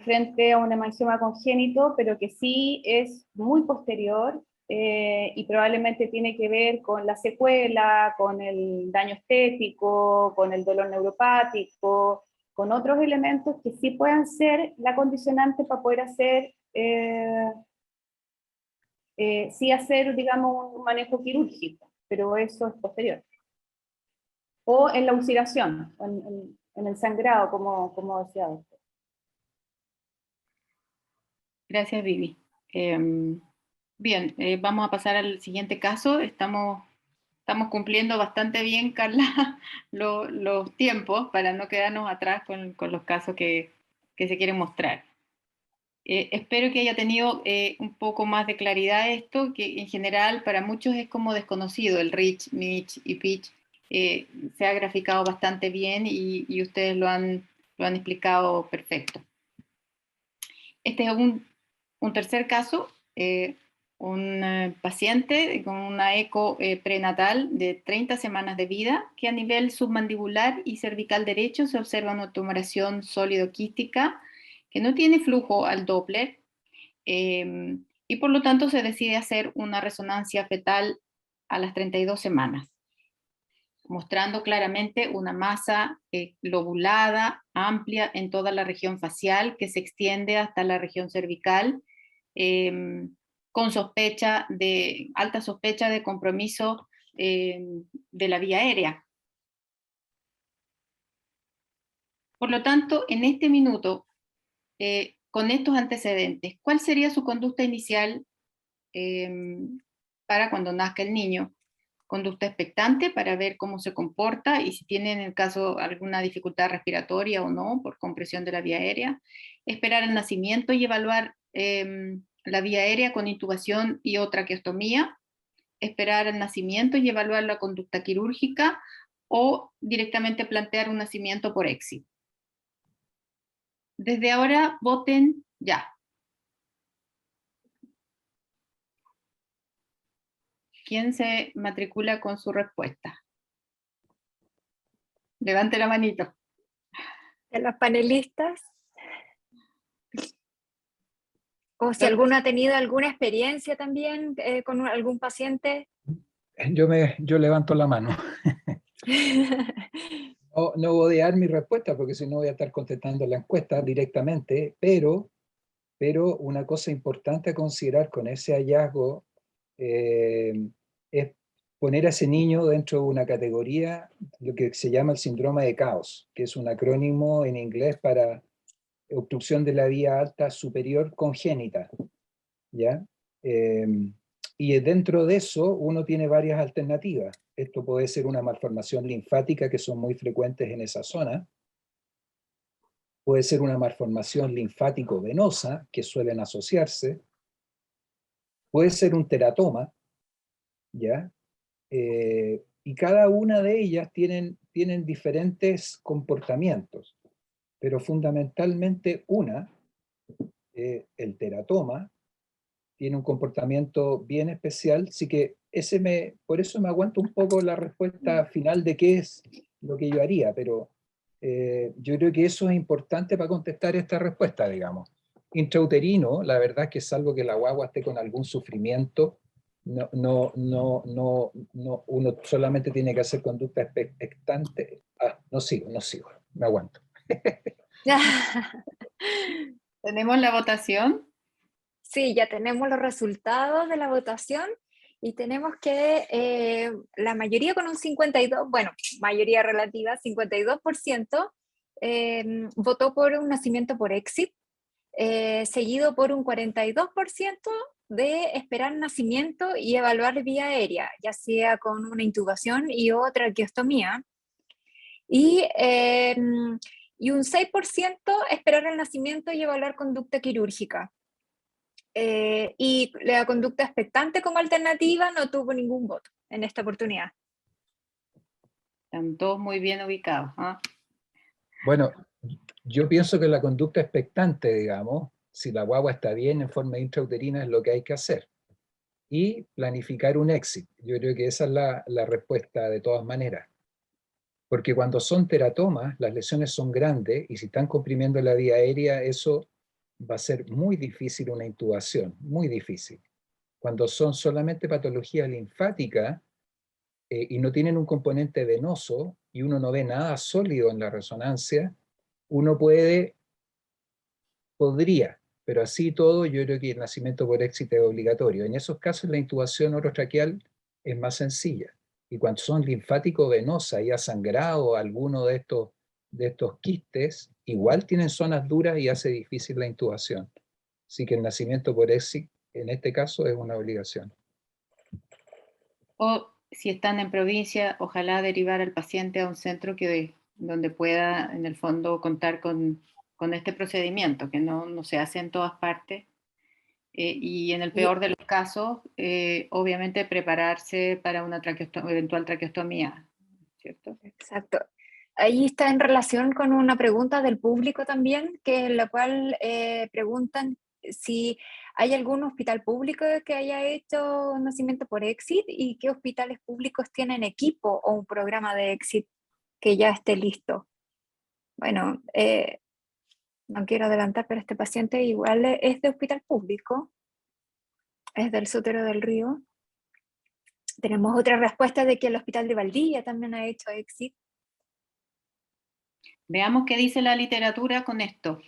frente a un hemangioma congénito, pero que sí es muy posterior y probablemente tiene que ver con la secuela, con el daño estético, con el dolor neuropático, con otros elementos que sí puedan ser la condicionante para poder hacer, sí hacer, digamos, un manejo quirúrgico, pero eso es posterior. O en la ulceración, en el sangrado, como decía usted. Gracias, Vivi. Bien, vamos a pasar al siguiente caso. Estamos estamos cumpliendo bastante bien, Carla, los tiempos para no quedarnos atrás con los casos que se quieren mostrar. Espero que haya tenido un poco más de claridad esto, que en general para muchos es como desconocido el reach, niche y pitch. Se ha graficado bastante bien y ustedes lo han explicado perfecto. Este es un tercer caso, un paciente con una eco prenatal de 30 semanas de vida, que a nivel submandibular y cervical derecho se observa una tumoración sólido-quística que no tiene flujo al Doppler, y por lo tanto se decide hacer una resonancia fetal a las 32 semanas, mostrando claramente una masa lobulada, amplia en toda la región facial, que se extiende hasta la región cervical, con alta sospecha de compromiso de la vía aérea. Por lo tanto, en este minuto, con estos antecedentes, ¿cuál sería su conducta inicial para cuando nazca el niño? Conducta expectante para ver cómo se comporta y si tiene en el caso alguna dificultad respiratoria o no por compresión de la vía aérea. Esperar el nacimiento y evaluar la vía aérea con intubación y o traqueostomía. Esperar el nacimiento y evaluar la conducta quirúrgica o directamente plantear un nacimiento por EXI. Desde ahora voten ya. ¿Quién se matricula con su respuesta? Levante la manito. De los panelistas. O si alguno ha tenido alguna experiencia también con algún paciente. Yo levanto la mano. No voy a dar mi respuesta porque si no voy a estar contestando la encuesta directamente, pero una cosa importante a considerar con ese hallazgo es poner a ese niño dentro de una categoría, lo que se llama el síndrome de Caos, que es un acrónimo en inglés para obstrucción de la vía alta superior congénita, ¿ya? Y dentro de eso uno tiene varias alternativas. Esto puede ser una malformación linfática, que son muy frecuentes en esa zona. Puede ser una malformación linfático-venosa, que suelen asociarse. Puede ser un teratoma, ¿ya? Y cada una de ellas tienen diferentes comportamientos, pero fundamentalmente el teratoma, tiene un comportamiento bien especial, así que por eso me aguanto un poco la respuesta final de qué es lo que yo haría, pero yo creo que eso es importante para contestar esta respuesta, digamos. Intrauterino, la verdad es que salvo que la guagua esté con algún sufrimiento, uno solamente tiene que hacer conducta expectante. No sigo, me aguanto. ¿Tenemos la votación? Sí, ya tenemos los resultados de la votación y tenemos que la mayoría con un 52%, bueno, mayoría relativa, 52%, votó por un nacimiento por EXIT, seguido por un 42% de esperar nacimiento y evaluar vía aérea, ya sea con una intubación y o traqueostomía. Y un 6% esperar el nacimiento y evaluar conducta quirúrgica. Y la conducta expectante como alternativa no tuvo ningún voto en esta oportunidad. Están todos muy bien ubicados, ¿eh? Bueno, yo pienso que la conducta expectante, digamos, si la guagua está bien en forma intrauterina, es lo que hay que hacer. Y planificar un éxito. Yo creo que esa es la respuesta de todas maneras. Porque cuando son teratomas, las lesiones son grandes y si están comprimiendo la vía aérea, eso va a ser muy difícil una intubación, muy difícil. Cuando son solamente patología linfática y no tienen un componente venoso y uno no ve nada sólido en la resonancia, uno podría, pero así todo yo creo que el nacimiento por éxito es obligatorio. En esos casos la intubación orotraqueal es más sencilla. Y cuando son linfático-venosas y ha sangrado alguno de estos quistes, igual tienen zonas duras y hace difícil la intubación. Así que el nacimiento por EXIT, en este caso, es una obligación. si están en provincia, ojalá derivar al paciente a un centro donde pueda, en el fondo, contar con este procedimiento, que no se hace en todas partes. Y en el peor de los casos, obviamente prepararse para una eventual traqueostomía, ¿cierto? Exacto. Ahí está en relación con una pregunta del público también, que en la cual preguntan si hay algún hospital público que haya hecho nacimiento por EXIT y qué hospitales públicos tienen equipo o un programa de EXIT que ya esté listo. Bueno, no quiero adelantar, pero este paciente igual es de hospital público, es del Sotero del Río. Tenemos otra respuesta de que el Hospital de Valdivia también ha hecho EXIT. Veamos qué dice la literatura con esto.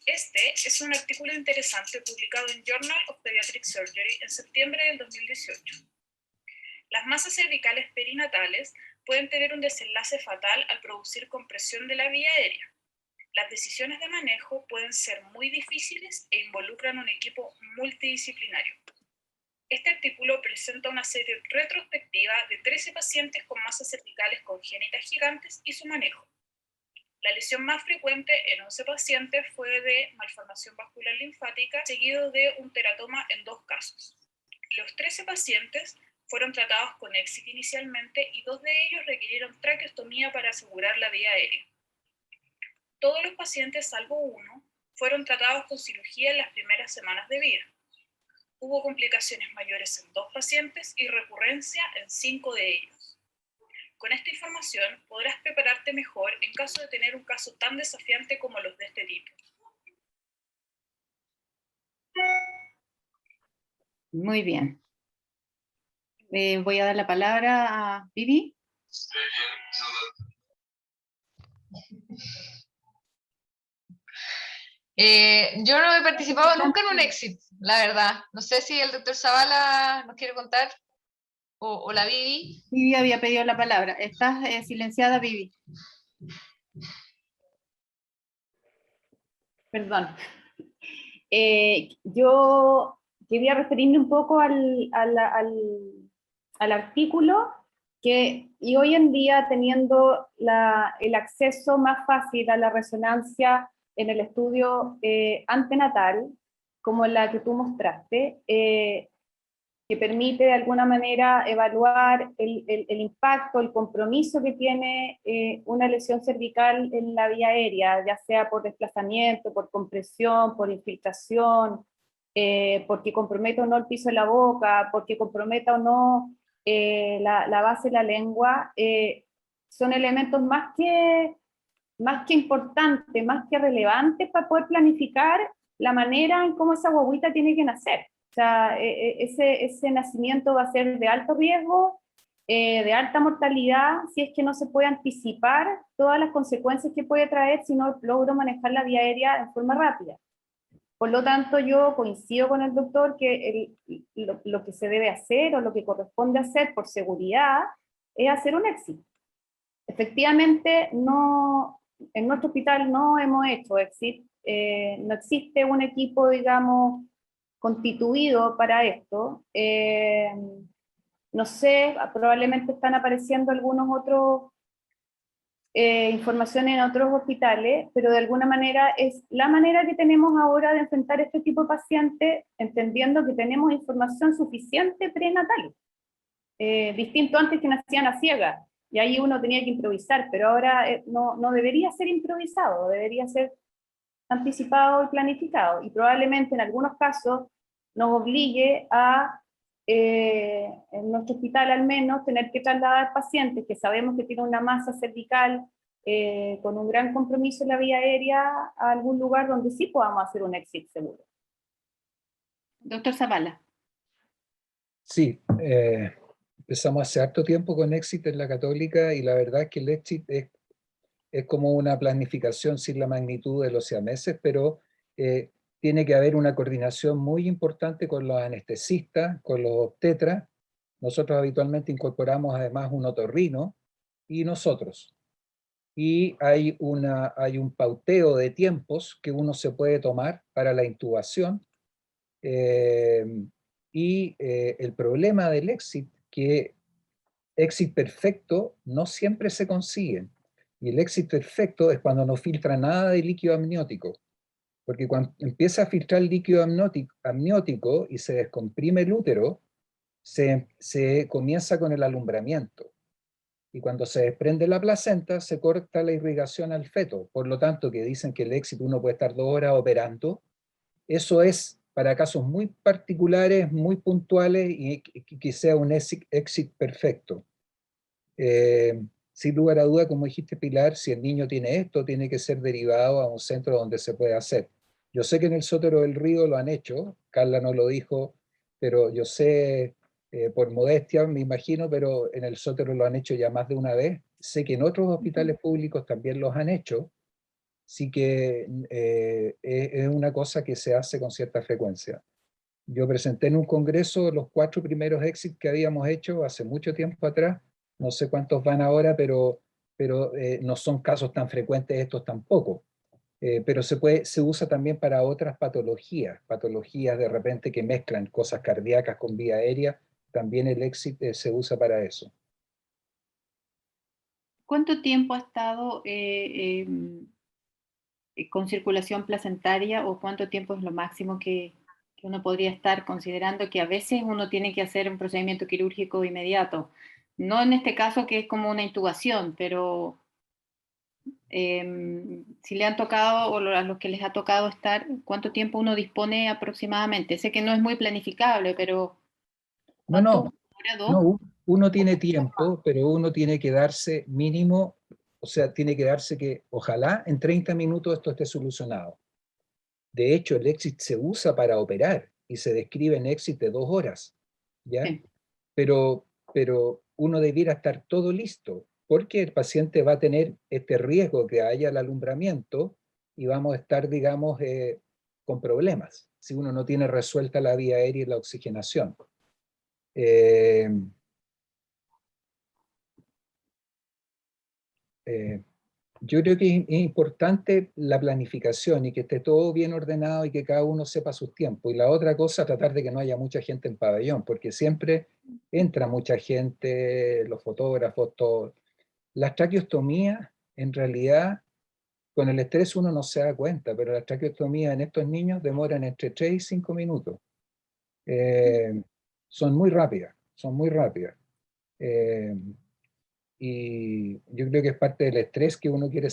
Este es un artículo interesante publicado en Journal of Pediatric Surgery en septiembre del 2018. Las masas cervicales perinatales pueden tener un desenlace fatal al producir compresión de la vía aérea. Las decisiones de manejo pueden ser muy difíciles e involucran un equipo multidisciplinario. Este artículo presenta una serie retrospectiva de 13 pacientes con masas cervicales congénitas gigantes y su manejo. La lesión más frecuente en 11 pacientes fue de malformación vascular linfática, seguido de un teratoma en 2 casos. Los 13 pacientes fueron tratados con EXIT inicialmente y 2 de ellos requirieron traqueostomía para asegurar la vía aérea. Todos los pacientes, salvo uno, fueron tratados con cirugía en las primeras semanas de vida. Hubo complicaciones mayores en 2 pacientes y recurrencia en 5 de ellos. Con esta información podrás prepararte mejor en caso de tener un caso tan desafiante como los de este tipo. Muy bien. Voy a dar la palabra a Vivi. Yo no he participado nunca en un EXIT, la verdad. No sé si el doctor Zavala nos quiere contar, o la Vivi. Vivi había pedido la palabra. Estás silenciada, Vivi. Perdón. Yo quería referirme un poco al artículo, y hoy en día teniendo el acceso más fácil a la resonancia en el estudio antenatal, como la que tú mostraste, que permite de alguna manera evaluar el impacto, el compromiso que tiene una lesión cervical en la vía aérea, ya sea por desplazamiento, por compresión, por infiltración, porque comprometa o no el piso de la boca, porque comprometa o no la base de la lengua, son elementos más que importantes, más que relevantes para poder planificar la manera en cómo esa guaguita tiene que nacer. O sea, ese nacimiento va a ser de alto riesgo, de alta mortalidad, si es que no se puede anticipar todas las consecuencias que puede traer si no logro manejar la vía aérea en forma rápida. Por lo tanto, yo coincido con el doctor que lo que se debe hacer o lo que corresponde hacer por seguridad es hacer un EXIT. Efectivamente, en nuestro hospital no hemos hecho EXIT, no existe un equipo, digamos, constituido para esto. No sé, probablemente están apareciendo algunos otros informaciones en otros hospitales, pero de alguna manera es la manera que tenemos ahora de enfrentar este tipo de pacientes, entendiendo que tenemos información suficiente prenatal. Distinto antes que nacían a ciegas, y ahí uno tenía que improvisar, pero ahora no debería ser improvisado, debería ser anticipado y planificado, y probablemente en algunos casos nos obligue a, en nuestro hospital al menos, tener que trasladar pacientes que sabemos que tienen una masa cervical con un gran compromiso en la vía aérea a algún lugar donde sí podamos hacer un EXIT seguro. Doctor Zavala. Sí, empezamos hace harto tiempo con EXIT en la Católica, y la verdad es que el EXIT es como una planificación sin la magnitud de los siameses, pero tiene que haber una coordinación muy importante con los anestesistas, con los obstetras. Nosotros habitualmente incorporamos además un otorrino y nosotros. Y hay un pauteo de tiempos que uno se puede tomar para la intubación. Y el problema del exit, que exit perfecto no siempre se consigue. Y el exit perfecto es cuando no filtra nada de líquido amniótico. Porque cuando empieza a filtrar líquido amniótico y se descomprime el útero, se comienza con el alumbramiento. Y cuando se desprende la placenta, se corta la irrigación al feto. Por lo tanto, que dicen que el éxito uno puede estar 2 horas operando, eso es para casos muy particulares, muy puntuales, y que sea un exit perfecto. Sin lugar a duda, como dijiste, Pilar, si el niño tiene esto, tiene que ser derivado a un centro donde se pueda hacer. Yo sé que en el Sotero del Río lo han hecho, Carla no lo dijo, pero yo sé, por modestia me imagino, pero en el Sotero lo han hecho ya más de una vez. Sé que en otros hospitales públicos también los han hecho, sí que es una cosa que se hace con cierta frecuencia. Yo presenté en un congreso los 4 primeros exits que habíamos hecho hace mucho tiempo atrás. No sé cuántos van ahora, pero no son casos tan frecuentes estos tampoco. Pero se usa también para otras patologías de repente que mezclan cosas cardíacas con vía aérea. También el exit se usa para eso. ¿Cuánto tiempo ha estado con circulación placentaria, o cuánto tiempo es lo máximo que uno podría estar, considerando que a veces uno tiene que hacer un procedimiento quirúrgico inmediato? No en este caso, que es como una intubación, pero si le han tocado, o a los que les ha tocado estar, ¿cuánto tiempo uno dispone aproximadamente? Sé que no es muy planificable, pero ¿cuánto? No, ¿Hora, dos? no, uno tiene tiempo, pero uno tiene que darse mínimo, o sea, tiene que darse que ojalá en 30 minutos esto esté solucionado. De hecho, el exit se usa para operar y se describe en exit de 2 horas, ¿ya? Sí. Pero uno debiera estar todo listo, porque el paciente va a tener este riesgo que haya el alumbramiento y vamos a estar, digamos, con problemas si uno no tiene resuelta la vía aérea y la oxigenación. Yo creo que es importante la planificación y que esté todo bien ordenado y que cada uno sepa sus tiempos. Y la otra cosa, tratar de que no haya mucha gente en pabellón, porque siempre entra mucha gente, los fotógrafos, todo. Las traqueostomías, en realidad, con el estrés uno no se da cuenta, pero las traqueostomías en estos niños demoran entre 3 y 5 minutos. Son muy rápidas, son muy rápidas. Y yo creo que es parte del estrés que uno quiere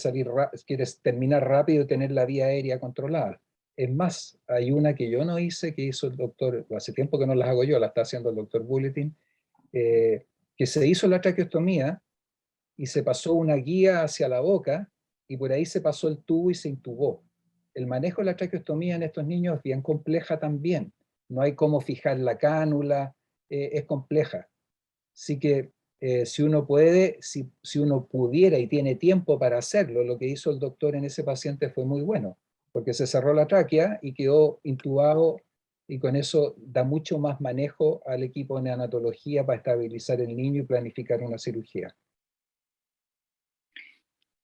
quiere terminar rápido y tener la vía aérea controlada. Es más, hay una que yo no hice, que hizo el doctor, hace tiempo que no las hago yo, la está haciendo el doctor Bulletin, que se hizo la traqueostomía y se pasó una guía hacia la boca y por ahí se pasó el tubo y se intubó. El manejo de la traqueostomía en estos niños es bien compleja también. No hay cómo fijar la cánula, es compleja. Así que si uno puede, si uno pudiera y tiene tiempo para hacerlo, lo que hizo el doctor en ese paciente fue muy bueno, porque se cerró la tráquea y quedó intubado, y con eso da mucho más manejo al equipo de neonatología para estabilizar el niño y planificar una cirugía.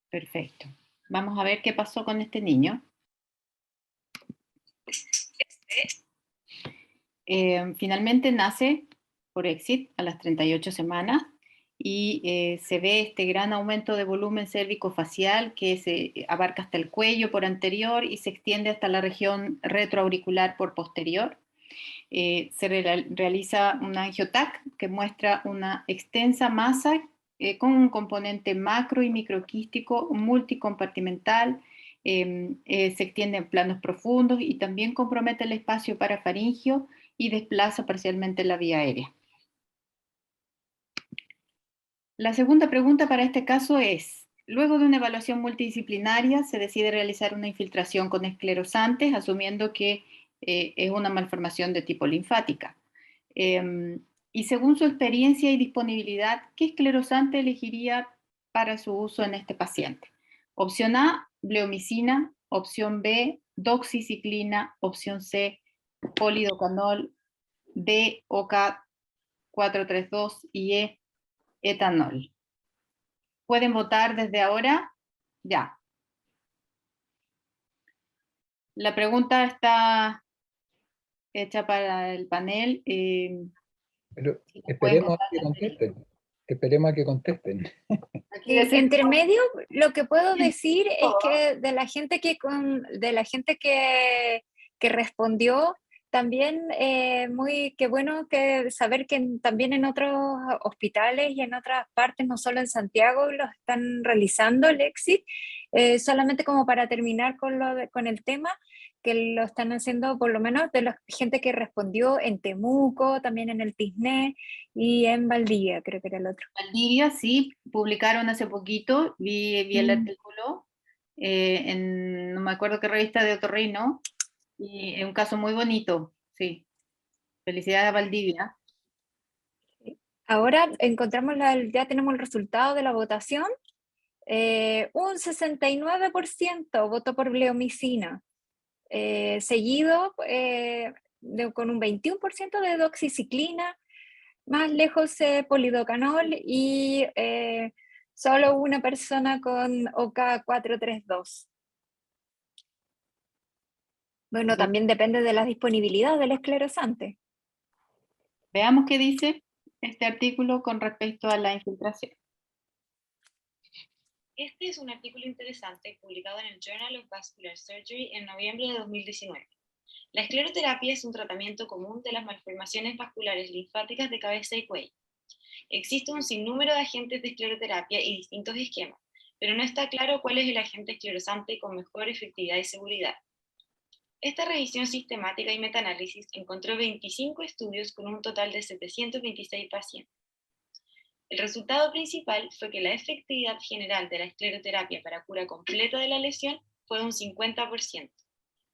Perfecto. Vamos a ver qué pasó con este niño. Finalmente nace por exit a las 38 semanas y se ve este gran aumento de volumen cérvico-facial que se abarca hasta el cuello por anterior y se extiende hasta la región retroauricular por posterior. Se realiza un angiotac que muestra una extensa masa con un componente macro y microquístico multicompartimental. Se extiende en planos profundos y también compromete el espacio parafaringio y desplaza parcialmente la vía aérea. La segunda pregunta para este caso es: luego de una evaluación multidisciplinaria se decide realizar una infiltración con esclerosantes, asumiendo que es una malformación de tipo linfática. Y según su experiencia y disponibilidad, ¿qué esclerosante elegiría para su uso en este paciente? Opción A, bleomicina. Opción B, doxiciclina. Opción C, polidocanol. D, OK432 y E, etanol. ¿Pueden votar desde ahora? Ya. La pregunta está hecha para el panel. Pero Si nos pueden esperemos a contar que la experiencia. contesten. Esperemos a que contesten. Aquí decimos- Entre medio, lo que puedo decir es todo. que de la gente que respondió, también qué bueno que saber que también en otros hospitales y en otras partes, no solo en Santiago, lo están realizando el exit. Solamente como para terminar con el tema, que lo están haciendo por lo menos de la gente que respondió en Temuco, también en el Tisné y en Valdivia, creo que era el otro. Valdivia, sí, publicaron hace poquito, vi el artículo, no me acuerdo qué revista de Otorrino, y es un caso muy bonito, sí. Felicidades a Valdivia. Ahora ya tenemos el resultado de la votación. Un 69% votó por bleomicina, seguido con un 21% de doxiciclina, más lejos polidocanol y solo una persona con OK432. Bueno, también depende de la disponibilidad del esclerosante. Veamos qué dice este artículo con respecto a la infiltración. Este es un artículo interesante publicado en el Journal of Vascular Surgery en noviembre de 2019. La escleroterapia es un tratamiento común de las malformaciones vasculares linfáticas de cabeza y cuello. Existe un sinnúmero de agentes de escleroterapia y distintos esquemas, pero no está claro cuál es el agente esclerosante con mejor efectividad y seguridad. Esta revisión sistemática y metaanálisis encontró 25 estudios con un total de 726 pacientes. El resultado principal fue que la efectividad general de la escleroterapia para cura completa de la lesión fue un 50%,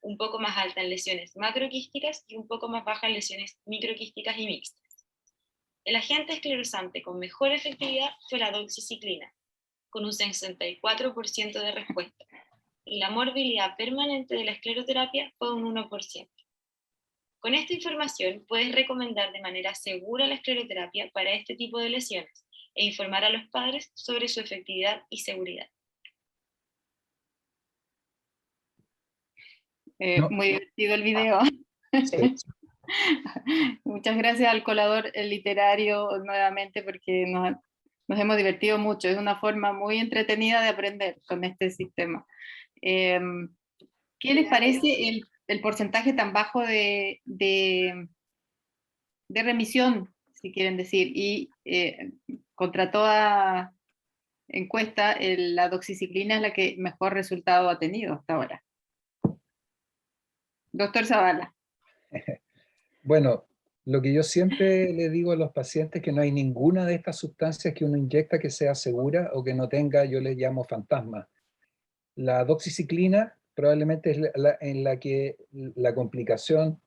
un poco más alta en lesiones macroquísticas y un poco más baja en lesiones microquísticas y mixtas. El agente esclerosante con mejor efectividad fue la doxiciclina, con un 64% de respuesta, y la morbilidad permanente de la escleroterapia fue un 1%. Con esta información puedes recomendar de manera segura la escleroterapia para este tipo de lesiones e informar a los padres sobre su efectividad y seguridad. No. Muy divertido el video. Sí. Muchas gracias al colador literario nuevamente porque nos hemos divertido mucho. Es una forma muy entretenida de aprender con este sistema. ¿Qué les parece el porcentaje tan bajo de remisión, si quieren decir? Y contra toda encuesta, la doxiciclina es la que mejor resultado ha tenido hasta ahora. Doctor Zavala. Bueno, lo que yo siempre le digo a los pacientes es que no hay ninguna de estas sustancias que uno inyecta que sea segura o que no tenga, yo le llamo fantasma. La doxiciclina probablemente es en la que la complicación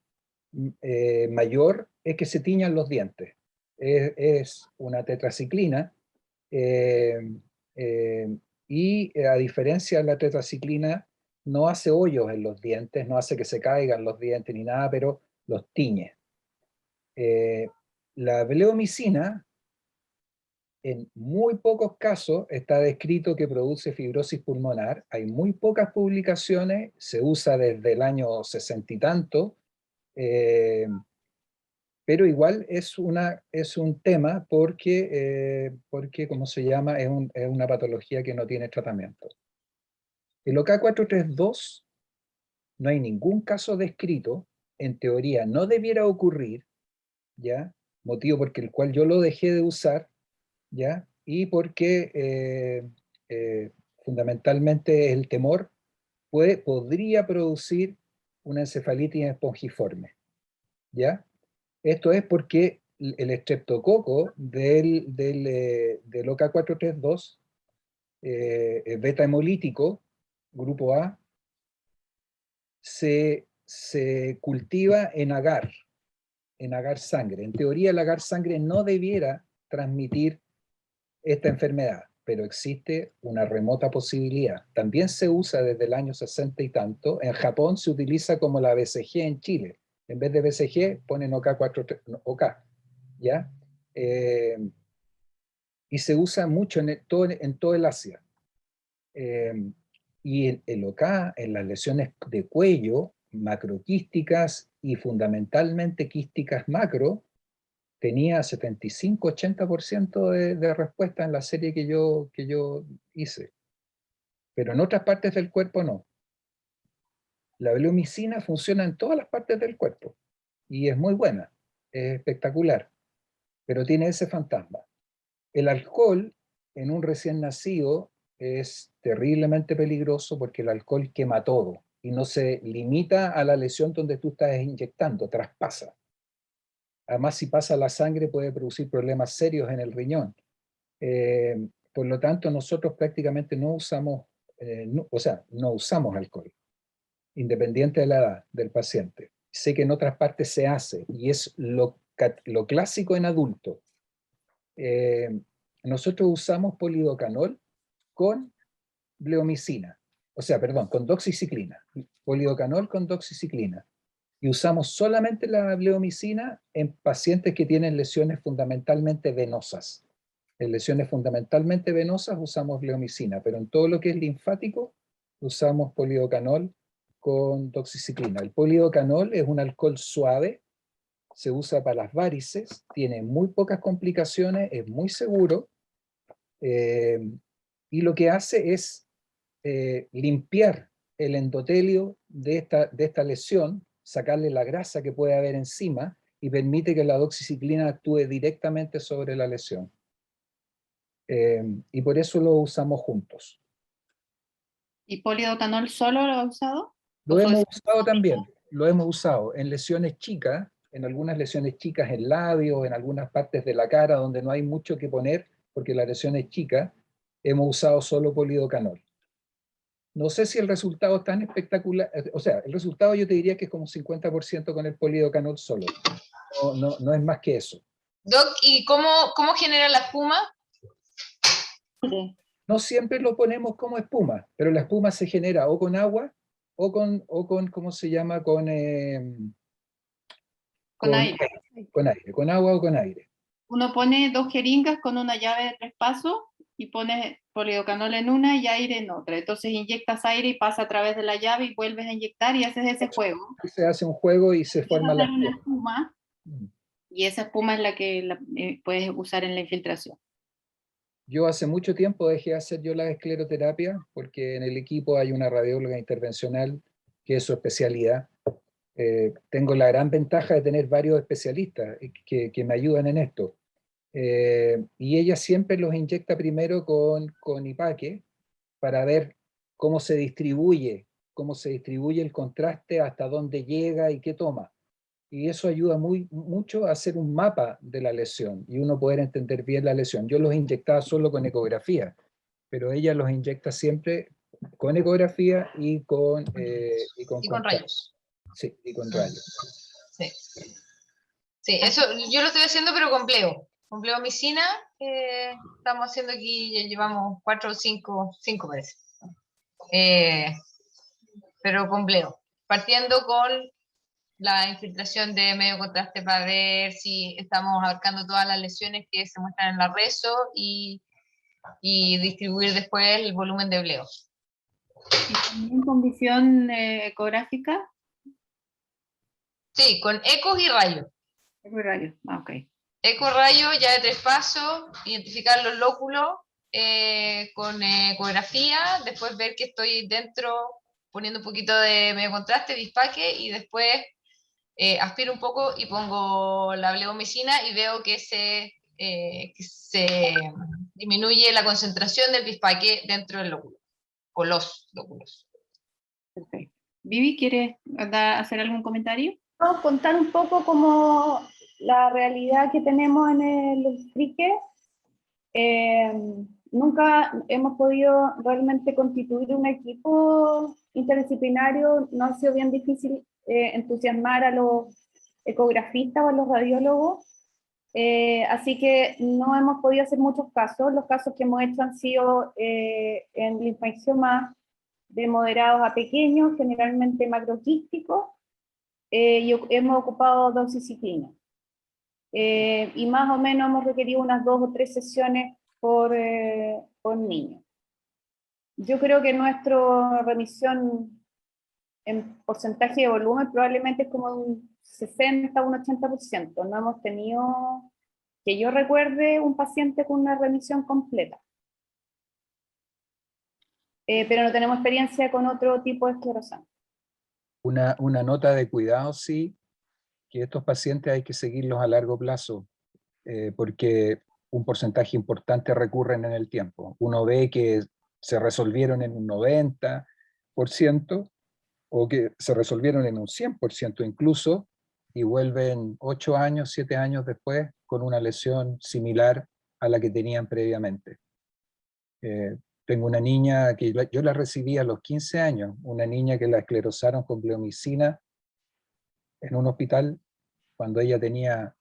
mayor es que se tiñan los dientes. Es una tetraciclina y a diferencia de la tetraciclina no hace hoyos en los dientes, no hace que se caigan los dientes ni nada, pero los tiñe. La bleomicina, en muy pocos casos, está descrito que produce fibrosis pulmonar. Hay muy pocas publicaciones, se usa desde el año 60 y tanto, pero igual es un tema porque ¿cómo se llama? Es una patología que no tiene tratamiento. El OK432 no hay ningún caso descrito, en teoría no debiera ocurrir, ¿ya? Motivo por el cual yo lo dejé de usar, ¿ya? Y porque fundamentalmente el temor podría producir una encefalitis espongiforme, ¿ya? Esto es porque el estreptococo del OK432, beta hemolítico, grupo A, se cultiva en agar sangre. En teoría, el agar sangre no debiera transmitir esta enfermedad, pero existe una remota posibilidad. También se usa desde el año 60 y tanto. En Japón se utiliza como la BCG en Chile. En vez de BCG ponen OK, ¿ya? Y se usa mucho en todo el Asia. Y el OK en las lesiones de cuello, macroquísticas y fundamentalmente quísticas macro, tenía 75-80% de respuesta en la serie que yo hice. Pero en otras partes del cuerpo no. La bleomicina funciona en todas las partes del cuerpo y es muy buena, es espectacular, pero tiene ese fantasma. El alcohol en un recién nacido es terriblemente peligroso porque el alcohol quema todo y no se limita a la lesión donde tú estás inyectando, traspasa. Además, si pasa a la sangre puede producir problemas serios en el riñón. Por lo tanto, nosotros prácticamente no usamos, no usamos alcohol, independiente de la edad del paciente. Sé que en otras partes se hace y es lo clásico en adultos. Nosotros usamos polidocanol con bleomicina, con doxiciclina, polidocanol con doxiciclina. Y usamos solamente la bleomicina en pacientes que tienen lesiones fundamentalmente venosas. En lesiones fundamentalmente venosas usamos bleomicina, pero en todo lo que es linfático usamos polidocanol con doxiciclina. El polidocanol es un alcohol suave, se usa para las varices, tiene muy pocas complicaciones, es muy seguro, y lo que hace es limpiar el endotelio de esta lesión, sacarle la grasa que puede haber encima y permite que la doxiciclina actúe directamente sobre la lesión. Y por eso lo usamos juntos. ¿Y polidocanol solo lo ha usado? Lo hemos usado también, lo hemos usado en lesiones chicas, en algunas lesiones chicas en labios, en algunas partes de la cara donde no hay mucho que poner porque la lesión es chica, hemos usado solo polidocanol. No sé si el resultado es tan espectacular, o sea, el resultado yo te diría que es como 50% con el polidocanol solo. No es más que eso. Doc, ¿y cómo genera la espuma? No siempre lo ponemos como espuma, pero la espuma se genera o con agua o con ¿cómo se llama? Con aire. Con aire, con agua o con aire. Uno pone 2 jeringas con una llave de 3 pasos y pones polidocanol en una y aire en otra. Entonces inyectas aire y pasa a través de la llave y vuelves a inyectar y haces ese juego. Se hace un juego y se forma la espuma. Y esa espuma es la que puedes usar en la infiltración. Yo hace mucho tiempo dejé de hacer yo la escleroterapia porque en el equipo hay una radióloga intervencional que es su especialidad. Tengo la gran ventaja de tener varios especialistas que me ayudan en esto. Y ella siempre los inyecta primero con Ipaque para ver cómo se distribuye el contraste, hasta dónde llega y qué toma. Y eso ayuda mucho a hacer un mapa de la lesión y uno poder entender bien la lesión. Yo los inyectaba solo con ecografía, pero ella los inyecta siempre con ecografía y con rayos. Sí, y con rayos. Sí. Sí, eso yo lo estoy haciendo, pero con bleo. Con bleomicina estamos haciendo aquí, ya llevamos 4 o 5 parece. Pero con bleo. Partiendo con la infiltración de medio contraste para ver si estamos abarcando todas las lesiones que se muestran en la reso y distribuir después el volumen de bleo. ¿Y también con visión ecográfica? Sí, con ecos y rayos. Eco y rayos, ok. Eco rayo ya de 3 pasos, identificar los lóculos con ecografía, después ver que estoy dentro poniendo un poquito de medio contraste, bispaque, y después aspiro un poco y pongo la bleomicina y veo que se disminuye la concentración del bispaque dentro del lóculo, o los lóculos. Perfecto. Vivi, ¿quieres hacer algún comentario? Vamos a contar un poco como la realidad que tenemos en el frique. Nunca hemos podido realmente constituir un equipo interdisciplinario, no ha sido bien difícil entusiasmar a los ecografistas o a los radiólogos, así que no hemos podido hacer muchos casos. Los casos que hemos hecho han sido en linfangiomas de moderados a pequeños, generalmente macroquísticos, y hemos ocupado doxiciclina. Y más o menos hemos requerido unas 2 o 3 sesiones por niño. Yo creo que nuestra remisión en porcentaje de volumen probablemente es como un 60 o un 80%. No hemos tenido, que yo recuerde, un paciente con una remisión completa. Pero no tenemos experiencia con otro tipo de esclerosante. Una nota de cuidado, sí, que estos pacientes hay que seguirlos a largo plazo, porque un porcentaje importante recurren en el tiempo. Uno ve que se resolvieron en un 90% o que se resolvieron en un 100% incluso, y vuelven 8 años, 7 años después con una lesión similar a la que tenían previamente. Tengo una niña que yo la recibí a los 15 años, una niña que la esclerosaron con bleomicina en un hospital cuando ella tenía,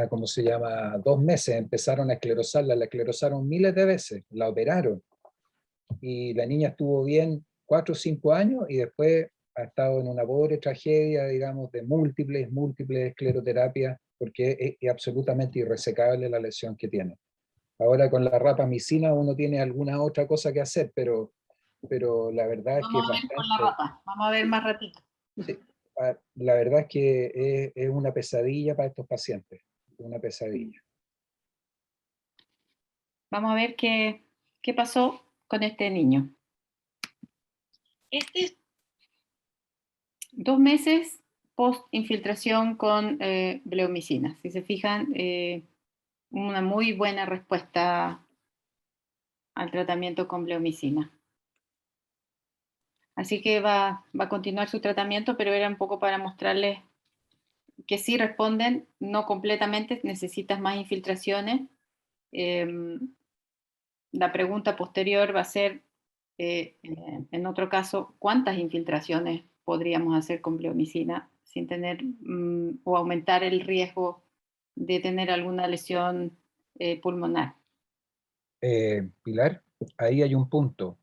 ¿cómo se llama?, 2 meses. Empezaron a esclerosarla, la esclerosaron miles de veces, la operaron, y la niña estuvo bien 4 o 5 años, y después ha estado en una pobre tragedia, digamos, de múltiples escleroterapias, porque es absolutamente irresecable la lesión que tiene. Ahora con la rapamicina uno tiene alguna otra cosa que hacer, pero la verdad es que es Vamos a ver con la bastante... rapa, vamos a ver más ratito. Sí, la verdad es que es una pesadilla para estos pacientes, una pesadilla. Vamos a ver qué pasó con este niño. 2 meses post infiltración con bleomicina. Si se fijan, una muy buena respuesta al tratamiento con bleomicina. Así que va a continuar su tratamiento, pero era un poco para mostrarles que sí responden, no completamente, necesitas más infiltraciones. La pregunta posterior va a ser, en otro caso, ¿cuántas infiltraciones podríamos hacer con bleomicina sin tener o aumentar el riesgo de tener alguna lesión pulmonar? Pilar, ahí hay un punto.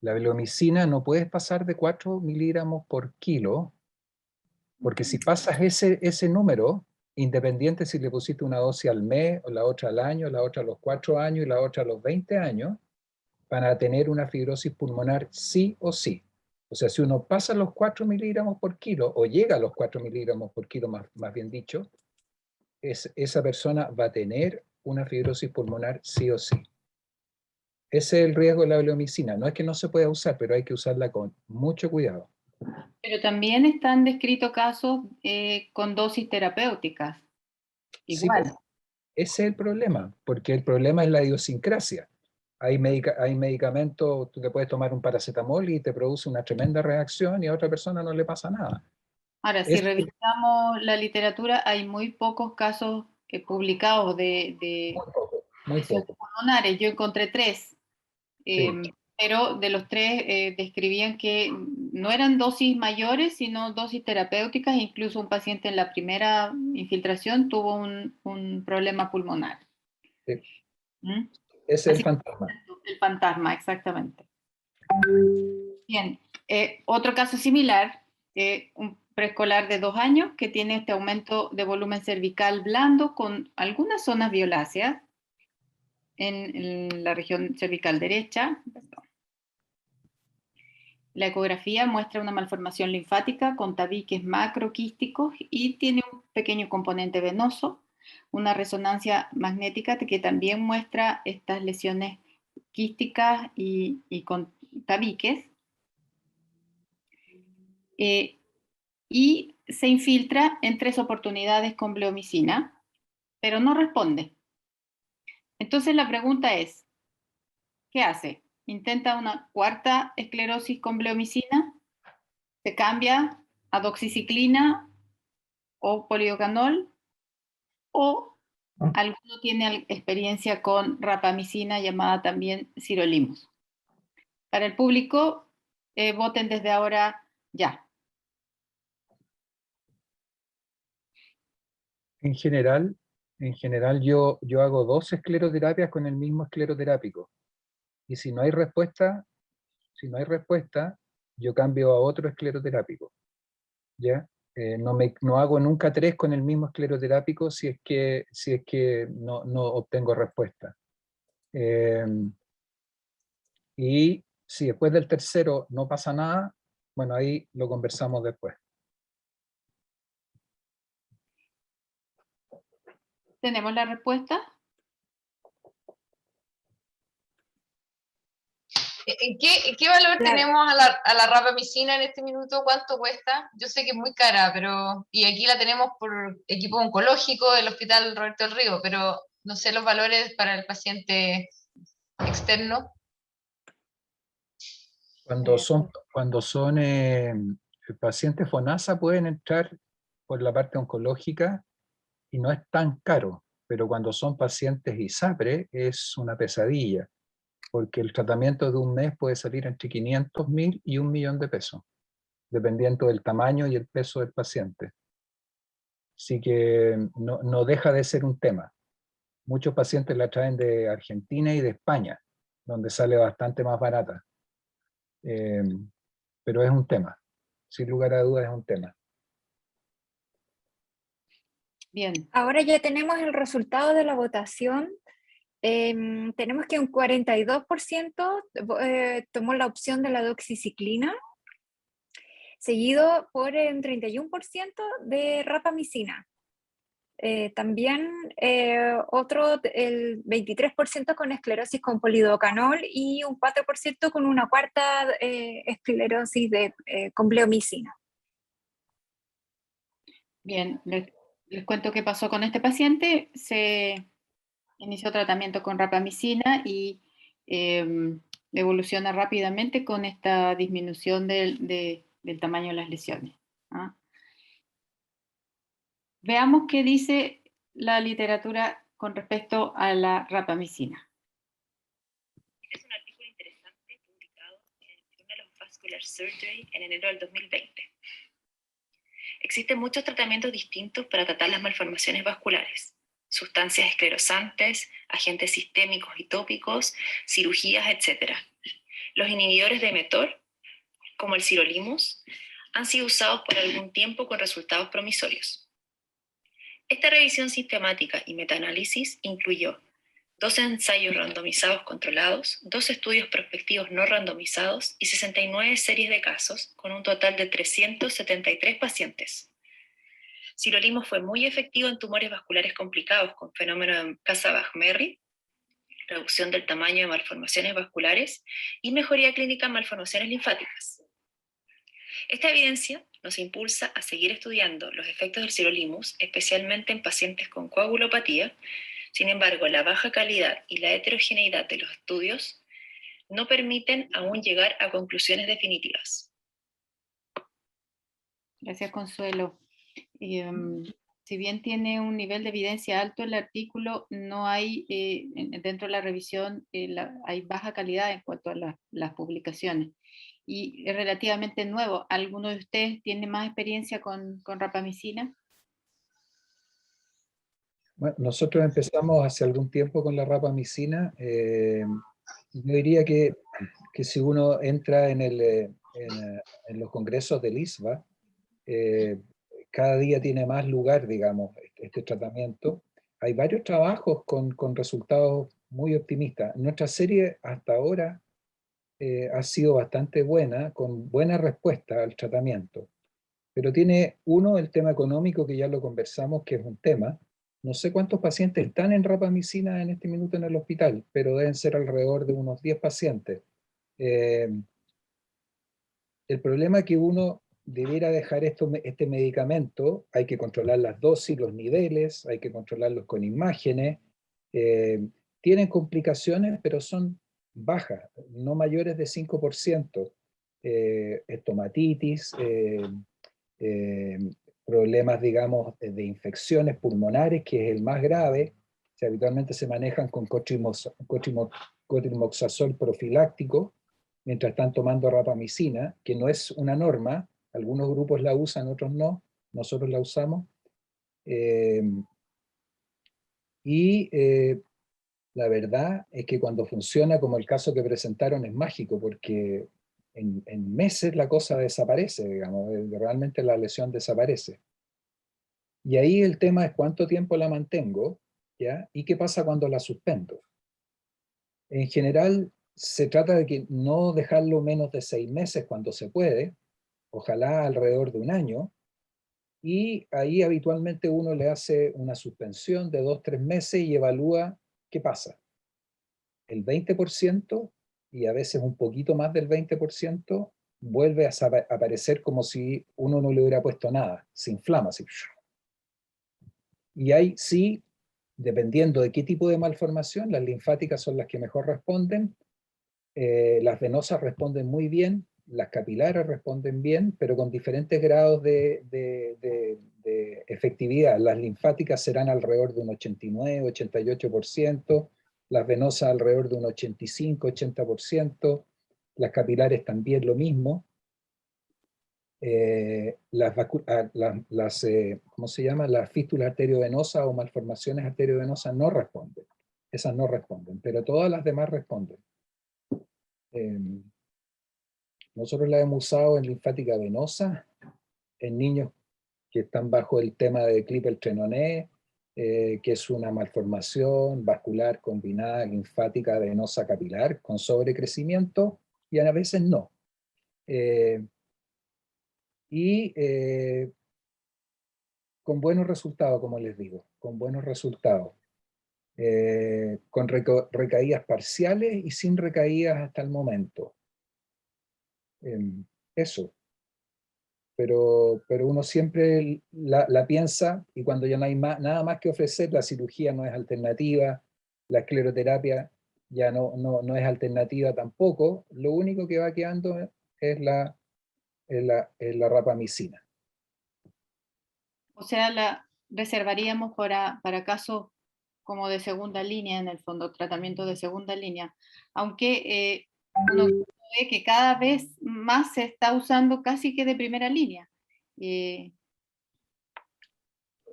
La bleomicina no puedes pasar de 4 miligramos por kilo, porque si pasas ese número, independiente si le pusiste una dosis al mes, o la otra al año, la otra a los 4 años y la otra a los 20 años, van a tener una fibrosis pulmonar sí o sí. O sea, si uno pasa los 4 miligramos por kilo, o llega a los 4 miligramos por kilo, más bien dicho, esa persona va a tener una fibrosis pulmonar sí o sí. Ese es el riesgo de la bleomicina. No es que no se pueda usar, pero hay que usarla con mucho cuidado. Pero también están descritos casos con dosis terapéuticas. Igual. Sí, ese es el problema, porque el problema es la idiosincrasia. Hay medicamentos, tú te puedes tomar un paracetamol y te produce una tremenda reacción, y a otra persona no le pasa nada. Ahora, si revisamos la literatura, hay muy pocos casos publicados de muy poco. pulmonares. Yo encontré 3, Sí. pero de los 3 describían que no eran dosis mayores, sino dosis terapéuticas. Incluso un paciente en la primera infiltración tuvo un problema pulmonar. Sí. ¿Mm? Ese es el fantasma. El fantasma, exactamente. Bien, otro caso similar, un preescolar de 2 años que tiene este aumento de volumen cervical blando con algunas zonas violáceas en la región cervical derecha. La ecografía muestra una malformación linfática con tabiques macroquísticos y tiene un pequeño componente venoso, una resonancia magnética que también muestra estas lesiones quísticas y con tabiques. Y se infiltra en 3 oportunidades con bleomicina, pero no responde. Entonces la pregunta es, ¿qué hace? ¿Intenta una cuarta esclerosis con bleomicina? ¿Se cambia a doxiciclina o polidocanol? ¿O alguno tiene experiencia con rapamicina, llamada también sirolimus? Para el público, voten desde ahora ya. En general yo hago 2 escleroterapias con el mismo escleroterápico. Y si no hay respuesta, yo cambio a otro escleroterápico. ¿Ya? No hago nunca 3 con el mismo escleroterápico si es que no obtengo respuesta. Y si después del tercero no pasa nada, bueno, ahí lo conversamos después. ¿Tenemos la respuesta? ¿En qué valor tenemos a la rapamicina en este minuto? ¿Cuánto cuesta? Yo sé que es muy cara, pero y aquí la tenemos por equipo oncológico del Hospital Roberto del Río, pero no sé los valores para el paciente externo. Cuando son pacientes FONASA pueden entrar por la parte oncológica y no es tan caro, pero cuando son pacientes ISAPRE es una pesadilla, porque el tratamiento de un mes puede salir entre 500.000 y 1.000.000 de pesos, dependiendo del tamaño y el peso del paciente. Así que no deja de ser un tema. Muchos pacientes la traen de Argentina y de España, donde sale bastante más barata. Pero es un tema, sin lugar a dudas es un tema. Bien. Ahora ya tenemos el resultado de la votación. Tenemos que un 42% tomó la opción de la doxiciclina, seguido por un 31% de rapamicina. También el 23% con esclerosis con polidocanol y un 4% con una cuarta esclerosis con bleomicina. Bien, les cuento qué pasó con este paciente. Se inició tratamiento con rapamicina y evoluciona rápidamente con esta disminución del tamaño de las lesiones. ¿Ah? Veamos qué dice la literatura con respecto a la rapamicina. Este es un artículo interesante publicado en el Journal of Vascular Surgery en enero del 2020. Existen muchos tratamientos distintos para tratar las malformaciones vasculares: sustancias esclerosantes, agentes sistémicos y tópicos, cirugías, etc. Los inhibidores de mTOR, como el sirolimus, han sido usados por algún tiempo con resultados promisorios. Esta revisión sistemática y metaanálisis incluyó 2 ensayos randomizados controlados, 2 estudios prospectivos no randomizados y 69 series de casos, con un total de 373 pacientes. Sirolimus fue muy efectivo en tumores vasculares complicados con fenómeno de Casa-Bach-Merry, reducción del tamaño de malformaciones vasculares y mejoría clínica en malformaciones linfáticas. Esta evidencia nos impulsa a seguir estudiando los efectos del sirolimus, especialmente en pacientes con coagulopatía. Sin embargo, la baja calidad y la heterogeneidad de los estudios no permiten aún llegar a conclusiones definitivas. Gracias, Consuelo. Si bien tiene un nivel de evidencia alto el artículo, no hay, dentro de la revisión, hay baja calidad en cuanto a las publicaciones. Y es relativamente nuevo. ¿Alguno de ustedes tiene más experiencia con rapamicina? Bueno, nosotros empezamos hace algún tiempo con la rapamicina. Yo diría que si uno entra en los congresos del ISVA, cada día tiene más lugar, digamos, este tratamiento. Hay varios trabajos con resultados muy optimistas. Nuestra serie hasta ahora ha sido bastante buena, con buena respuesta al tratamiento. Pero tiene el tema económico, que ya lo conversamos, que es un tema. No sé cuántos pacientes están en rapamicina en este minuto en el hospital, pero deben ser alrededor de unos 10 pacientes. El problema es que uno debiera dejar este medicamento, hay que controlar las dosis, los niveles, hay que controlarlos con imágenes. Tienen complicaciones, pero son bajas, no mayores de 5%. Estomatitis, problemas, digamos, de infecciones pulmonares, que es el más grave. Habitualmente se manejan con cotrimoxazol profiláctico, mientras están tomando rapamicina, que no es una norma. Algunos grupos la usan, otros no. Nosotros la usamos. La verdad es que cuando funciona, como el caso que presentaron, es mágico, porque en meses la cosa desaparece, digamos, realmente la lesión desaparece. Y ahí el tema es cuánto tiempo la mantengo, ¿ya? Y qué pasa cuando la suspendo. En general, se trata de que no dejarlo menos de 6 meses cuando se puede, ojalá alrededor de 1 año, y ahí habitualmente uno le hace una suspensión de 2-3 meses y evalúa qué pasa. El 20% y a veces un poquito más del 20% vuelve a aparecer como si uno no le hubiera puesto nada, se inflama así. Y hay sí, dependiendo de qué tipo de malformación, las linfáticas son las que mejor responden, las venosas responden muy bien, las capilares responden bien, pero con diferentes grados de efectividad. Las linfáticas serán alrededor de un 89-88%, las venosas alrededor de un 85-80%, las capilares también lo mismo. ¿Cómo se llama? Las fístulas arteriovenosas o malformaciones arteriovenosas no responden. Esas no responden, pero todas las demás responden. Nosotros la hemos usado en linfática venosa, en niños que están bajo el tema de Klippel-Trenaunay, que es una malformación vascular combinada linfática venosa capilar con sobrecrecimiento, y a veces no. Con buenos resultados, como les digo, con buenos resultados. Con recaídas parciales y sin recaídas hasta el momento. Eso. Pero uno siempre la piensa, y cuando ya no hay nada más que ofrecer, la cirugía no es alternativa, la escleroterapia ya no es alternativa tampoco, lo único que va quedando es la rapamicina. O sea, la reservaríamos para casos como de segunda línea, en el fondo, tratamiento de segunda línea, aunque uno ve que cada vez más se está usando casi que de primera línea.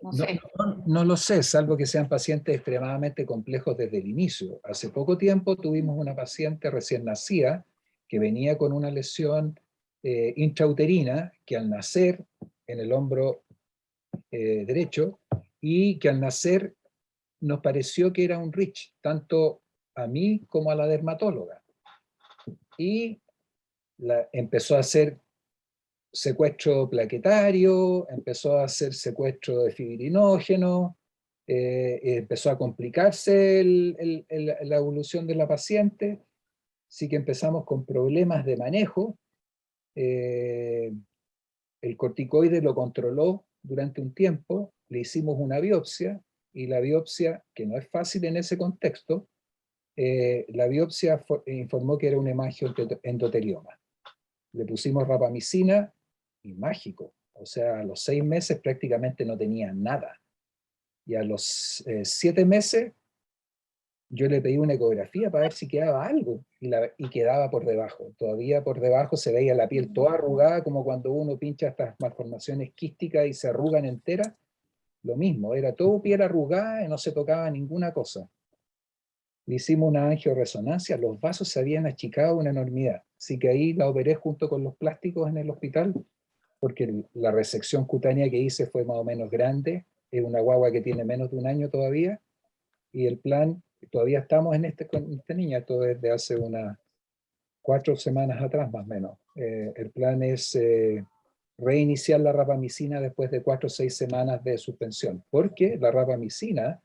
No sé. No lo sé, salvo que sean pacientes extremadamente complejos desde el inicio. Hace poco tiempo tuvimos una paciente recién nacida que venía con una lesión intrauterina que al nacer en el hombro derecho, y que al nacer nos pareció que era un Rich, tanto a mí como a la dermatóloga. Y empezó a hacer secuestro plaquetario, empezó a hacer secuestro de fibrinógeno, empezó a complicarse la evolución de la paciente, así que empezamos con problemas de manejo. El corticoide lo controló durante un tiempo, le hicimos una biopsia, y la biopsia, que no es fácil en ese contexto, la biopsia informó que era un hemangioendotelioma. Le pusimos rapamicina y mágico. O sea, a los 6 meses prácticamente no tenía nada. Y a los 7 meses yo le pedí una ecografía para ver si quedaba algo, y quedaba por debajo. Todavía por debajo se veía la piel toda arrugada, como cuando uno pincha estas malformaciones quísticas y se arrugan enteras. Lo mismo, era todo piel arrugada y no se tocaba ninguna cosa. Le hicimos una angioresonancia, los vasos se habían achicado una enormidad. Así que ahí la operé junto con los plásticos en el hospital, porque la resección cutánea que hice fue más o menos grande. Es una guagua que tiene menos de 1 año todavía, y el plan, todavía estamos con esta niña, esto desde hace unas 4 semanas atrás más o menos. El plan es reiniciar la rapamicina después de 4 o 6 semanas de suspensión, porque la rapamicina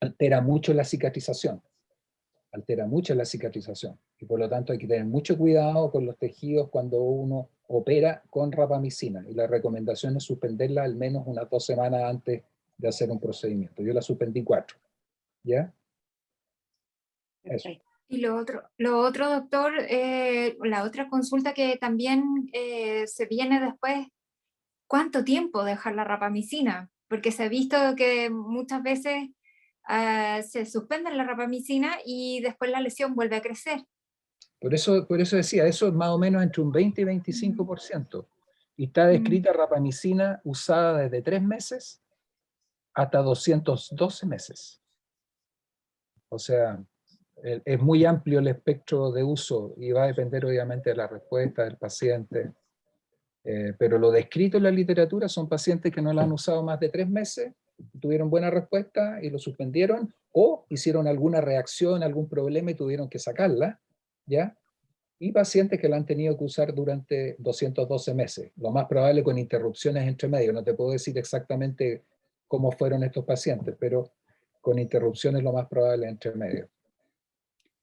altera mucho la cicatrización. Y por lo tanto hay que tener mucho cuidado con los tejidos cuando uno opera con rapamicina, y la recomendación es suspenderla al menos unas 2 semanas antes de hacer un procedimiento. Yo la suspendí 4. ¿Ya? Eso. Y lo otro, doctor, la otra consulta que también se viene después, ¿cuánto tiempo dejar la rapamicina? Porque se ha visto que muchas veces se suspende la rapamicina y después la lesión vuelve a crecer. Por eso decía, eso es más o menos entre un 20 y 25%. Y está descrita rapamicina usada desde 3 meses hasta 212 meses. O sea, es muy amplio el espectro de uso, y va a depender obviamente de la respuesta del paciente. Pero lo descrito en la literatura son pacientes que no la han usado más de 3 meses, tuvieron buena respuesta y lo suspendieron, o hicieron alguna reacción, algún problema y tuvieron que sacarla, ¿ya? y pacientes que la han tenido que usar durante 212 meses, lo más probable con interrupciones entre medio. No te puedo decir exactamente cómo fueron estos pacientes, pero con interrupciones lo más probable entre medio.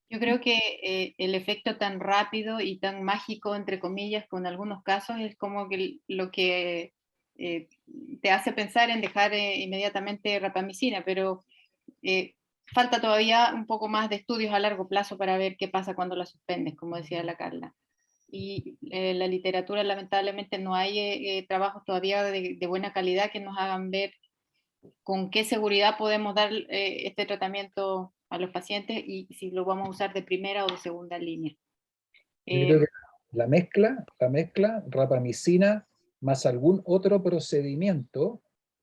Yo creo que el efecto tan rápido y tan mágico, entre comillas, con algunos casos, es como que lo que te hace pensar en dejar inmediatamente rapamicina, pero falta todavía un poco más de estudios a largo plazo para ver qué pasa cuando la suspendes, como decía la Carla. Y la literatura, lamentablemente, no hay trabajos todavía de buena calidad que nos hagan ver con qué seguridad podemos dar este tratamiento a los pacientes y si lo vamos a usar de primera o de segunda línea. Yo creo que la mezcla, rapamicina más algún otro procedimiento,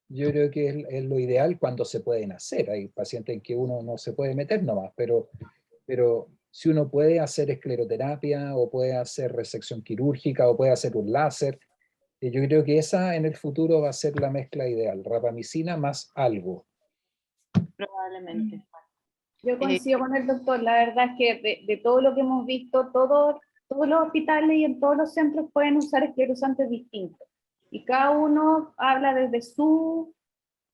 yo creo que es lo ideal cuando se pueden hacer. Hay pacientes en que uno no se puede meter nomás, pero si uno puede hacer escleroterapia o puede hacer resección quirúrgica o puede hacer un láser, yo creo que esa en el futuro va a ser la mezcla ideal, rapamicina más algo. Probablemente. Yo coincido con el doctor, la verdad es que de todo lo que hemos visto, todos los hospitales y en todos los centros pueden usar esclerosantes distintos. Y cada uno habla desde su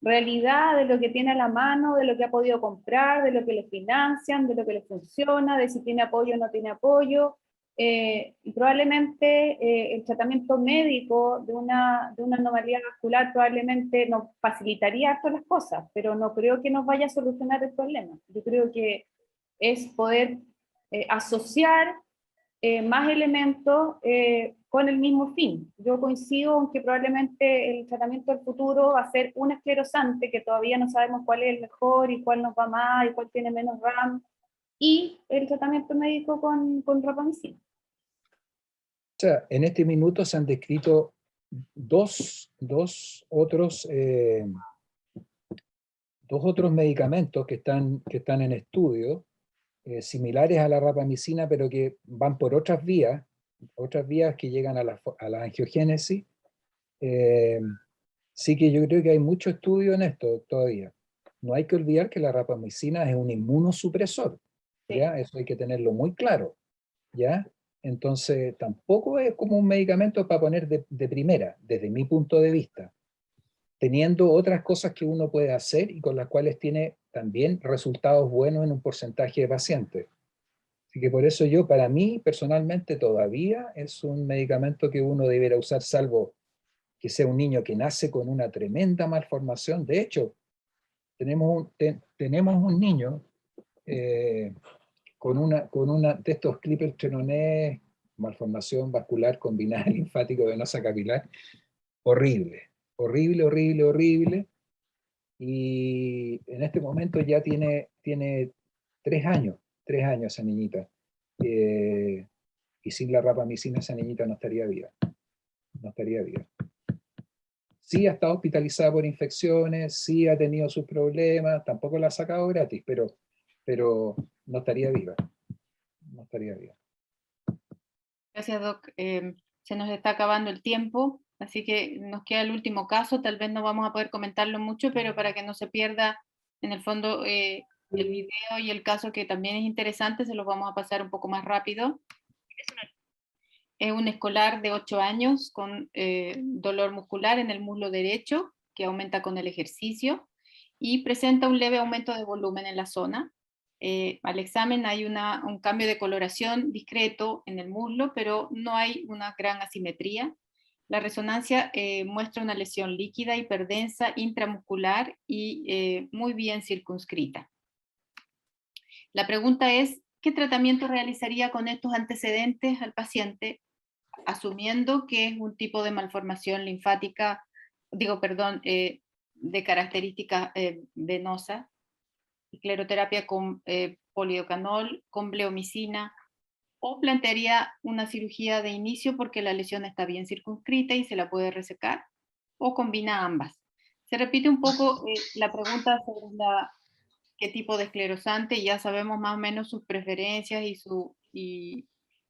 realidad, de lo que tiene a la mano, de lo que ha podido comprar, de lo que le financian, de lo que le funciona, de si tiene apoyo o no tiene apoyo. Y probablemente el tratamiento médico de una anomalía vascular probablemente nos facilitaría todas las cosas, pero no creo que nos vaya a solucionar el problema. Yo creo que es poder asociar más elementos con el mismo fin. Yo coincido en que probablemente el tratamiento del futuro va a ser un esclerosante, que todavía no sabemos cuál es el mejor y cuál nos va más y cuál tiene menos RAM, y el tratamiento médico con rapamicina. O sea, en este minuto se han descrito dos otros medicamentos que están en estudio, similares a la rapamicina, pero que van por otras vías que llegan a la angiogénesis. Sí que yo creo que hay mucho estudio en esto todavía. No hay que olvidar que la rapamicina es un inmunosupresor, ¿ya? Eso hay que tenerlo muy claro, ¿ya? Entonces, tampoco es como un medicamento para poner de primera, desde mi punto de vista, teniendo otras cosas que uno puede hacer y con las cuales tiene también resultados buenos en un porcentaje de pacientes. Así que por eso para mí, personalmente, todavía es un medicamento que uno debiera usar, salvo que sea un niño que nace con una tremenda malformación. De hecho, tenemos un niño con una de estos Klippel-Trenaunay, malformación vascular combinada linfático-venosa capilar, horrible, y en este momento ya tiene 3 años esa niñita, y sin la rapamicina esa niñita no estaría viva. Sí ha estado hospitalizada por infecciones, sí ha tenido sus problemas, tampoco la ha sacado gratis, pero no estaría viva. Gracias, Doc. Se nos está acabando el tiempo, así que nos queda el último caso. Tal vez no vamos a poder comentarlo mucho, pero para que no se pierda, en el fondo, el video y el caso, que también es interesante, se los vamos a pasar un poco más rápido. Es un escolar de 8 años con dolor muscular en el muslo derecho, que aumenta con el ejercicio, y presenta un leve aumento de volumen en la zona. Al examen hay un cambio de coloración discreto en el muslo, pero no hay una gran asimetría. La resonancia muestra una lesión líquida, hiperdensa, intramuscular y muy bien circunscrita. La pregunta es, ¿qué tratamiento realizaría con estos antecedentes al paciente, asumiendo que es un tipo de malformación linfática, de características venosas? Escleroterapia con polidocanol, con bleomicina, o plantearía una cirugía de inicio porque la lesión está bien circunscrita y se la puede resecar, o combina ambas. Se repite un poco la pregunta sobre qué tipo de esclerosante, y ya sabemos más o menos sus preferencias y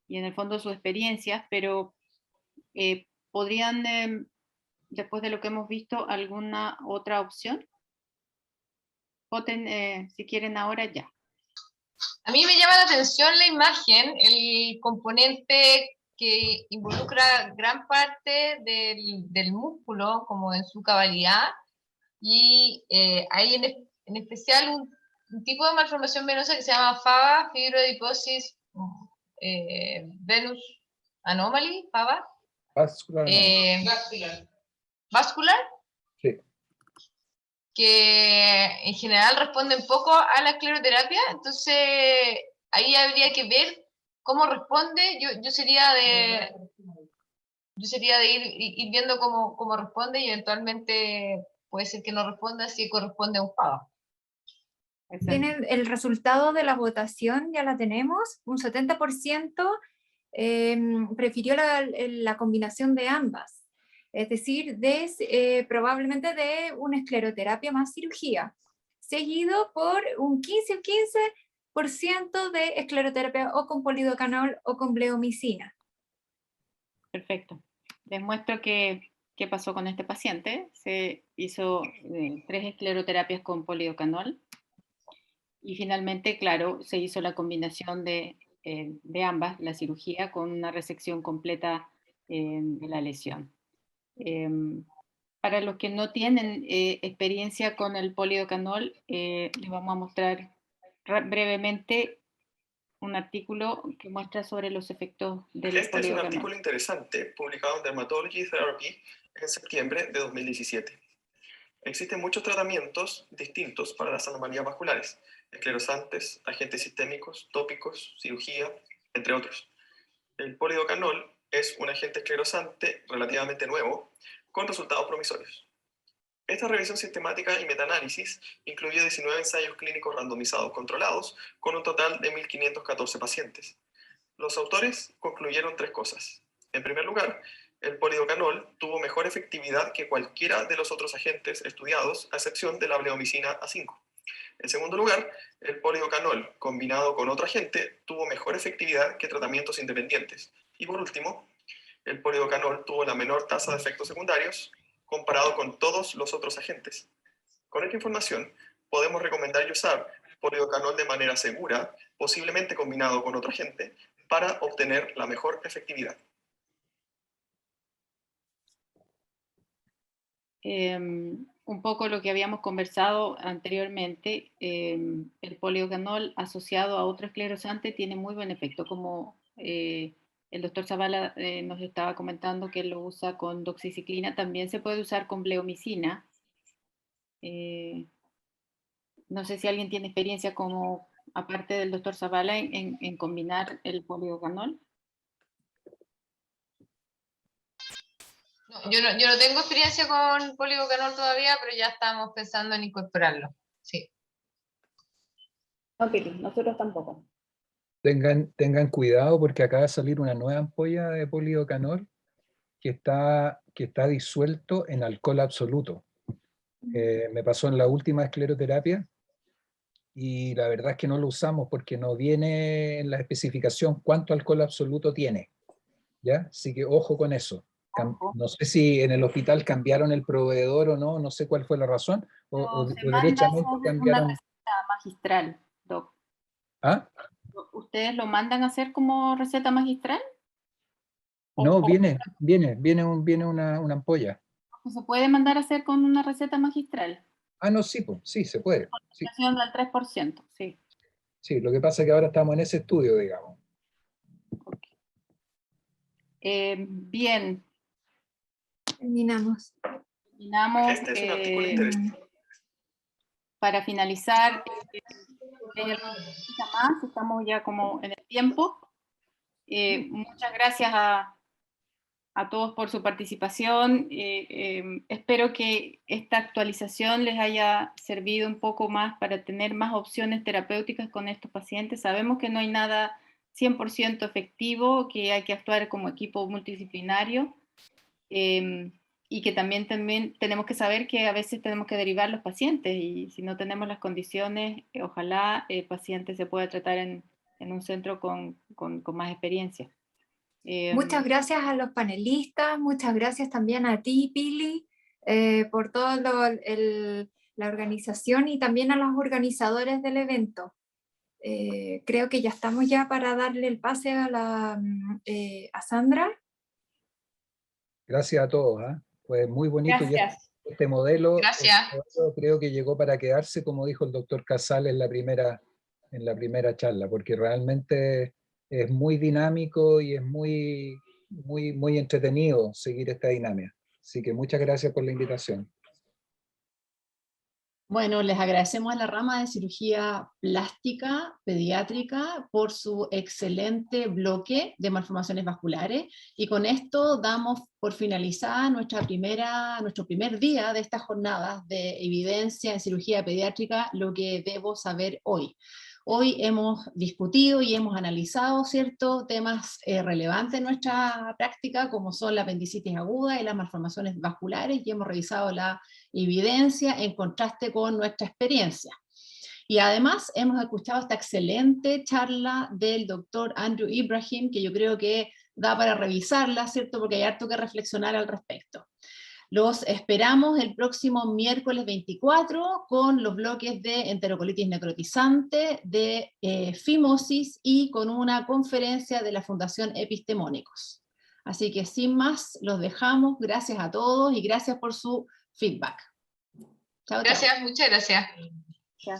en el fondo sus experiencias, pero ¿podrían, después de lo que hemos visto, alguna otra opción? Voten si quieren ahora ya. A mí me llama la atención la imagen, el componente que involucra gran parte del músculo, como en su cabalidad, y hay en especial un tipo de malformación venosa que se llama FAVA, Fibroadiposis Venous Anomaly, FAVA. Vascular, Vascular. sí. Que en general responden poco a la escleroterapia, entonces ahí habría que ver cómo responde. Yo sería de ir viendo cómo responde, y eventualmente puede ser que no responda si corresponde a un FAVA. Tienen el resultado de la votación, ya la tenemos, un 70% prefirió la combinación de ambas. Es decir, probablemente de una escleroterapia más cirugía, seguido por un 15 o 15% de escleroterapia o con polidocanol o con bleomicina. Perfecto. Les muestro qué pasó con este paciente. Se hizo 3 escleroterapias con polidocanol y finalmente, claro, se hizo la combinación de ambas, la cirugía con una resección completa de la lesión. Para los que no tienen experiencia con el polidocanol, les vamos a mostrar brevemente un artículo que muestra sobre los efectos del polidocanol. Este es un artículo interesante publicado en Dermatology Therapy en septiembre de 2017. Existen muchos tratamientos distintos para las anomalías vasculares, esclerosantes, agentes sistémicos, tópicos, cirugía, entre otros. El polidocanol es un agente esclerosante relativamente nuevo, con resultados promisorios. Esta revisión sistemática y metaanálisis incluye 19 ensayos clínicos randomizados controlados, con un total de 1.514 pacientes. Los autores concluyeron 3 cosas. En primer lugar, el polidocanol tuvo mejor efectividad que cualquiera de los otros agentes estudiados, a excepción de la bleomicina A5. En segundo lugar, el polidocanol, combinado con otro agente, tuvo mejor efectividad que tratamientos independientes. Y por último, el polidocanol tuvo la menor tasa de efectos secundarios comparado con todos los otros agentes. Con esta información, podemos recomendar usar polidocanol de manera segura, posiblemente combinado con otro agente, para obtener la mejor efectividad. Un poco lo que habíamos conversado anteriormente, el polidocanol asociado a otro esclerosante tiene muy buen efecto, como el doctor Zavala nos estaba comentando que lo usa con doxiciclina, también se puede usar con bleomicina. No sé si alguien tiene experiencia como, aparte del doctor Zavala, en combinar el polidocanol. No, yo no tengo experiencia con polidocanol todavía, pero ya estamos pensando en incorporarlo. Sí. No, Pili, nosotros tampoco. Tengan cuidado porque acaba de salir una nueva ampolla de polidocanol que está disuelto en alcohol absoluto. Me pasó en la última escleroterapia y la verdad es que no lo usamos porque no viene en la especificación cuánto alcohol absoluto tiene, ¿ya? Así que ojo con eso. No sé si en el hospital cambiaron el proveedor o no sé cuál fue la razón, o derechamente cambiaron. Una receta magistral, doc. ¿Ah? ¿Ustedes lo mandan a hacer como receta magistral? No, viene una ampolla. ¿Se puede mandar a hacer con una receta magistral? Ah, no, sí, pues, sí, se puede. Sí. Del 3%, sí. Sí, lo que pasa es que ahora estamos en ese estudio, digamos. Bien. Terminamos. Este es un artículo interesante. Para finalizar, más, estamos ya como en el tiempo. Muchas gracias a todos por su participación. Espero que esta actualización les haya servido un poco más para tener más opciones terapéuticas con estos pacientes. Sabemos que no hay nada 100% efectivo, que hay que actuar como equipo multidisciplinario y que también tenemos que saber que a veces tenemos que derivar los pacientes y si no tenemos las condiciones, ojalá el paciente se pueda tratar en un centro con más experiencia. Muchas gracias a los panelistas, muchas gracias también a ti, Pili, por toda la organización y también a los organizadores del evento. creo que ya estamos ya para darle el pase a Sandra. Gracias a todos. Pues muy bonito. Gracias. Este modelo, Gracias. creo que llegó para quedarse, como dijo el doctor Casal en la primera charla, porque realmente es muy dinámico y es muy entretenido seguir esta dinámica. Así que muchas gracias por la invitación. Bueno, les agradecemos a la rama de cirugía plástica pediátrica por su excelente bloque de malformaciones vasculares, y con esto damos por finalizada nuestro primer día de estas jornadas de evidencia en cirugía pediátrica, lo que debo saber hoy. Hoy hemos discutido y hemos analizado ciertos temas relevantes en nuestra práctica, como son la apendicitis aguda y las malformaciones vasculares, y hemos revisado la evidencia en contraste con nuestra experiencia. Y además hemos escuchado esta excelente charla del doctor Andrew Ibrahim, que yo creo que da para revisarla, ¿cierto? Porque hay harto que reflexionar al respecto. Los esperamos el próximo miércoles 24 con los bloques de enterocolitis necrotizante, de fimosis y con una conferencia de la Fundación Epistemónicos. Así que sin más, los dejamos. Gracias a todos y gracias por su feedback. Chao, Gracias, muchas gracias. Chao.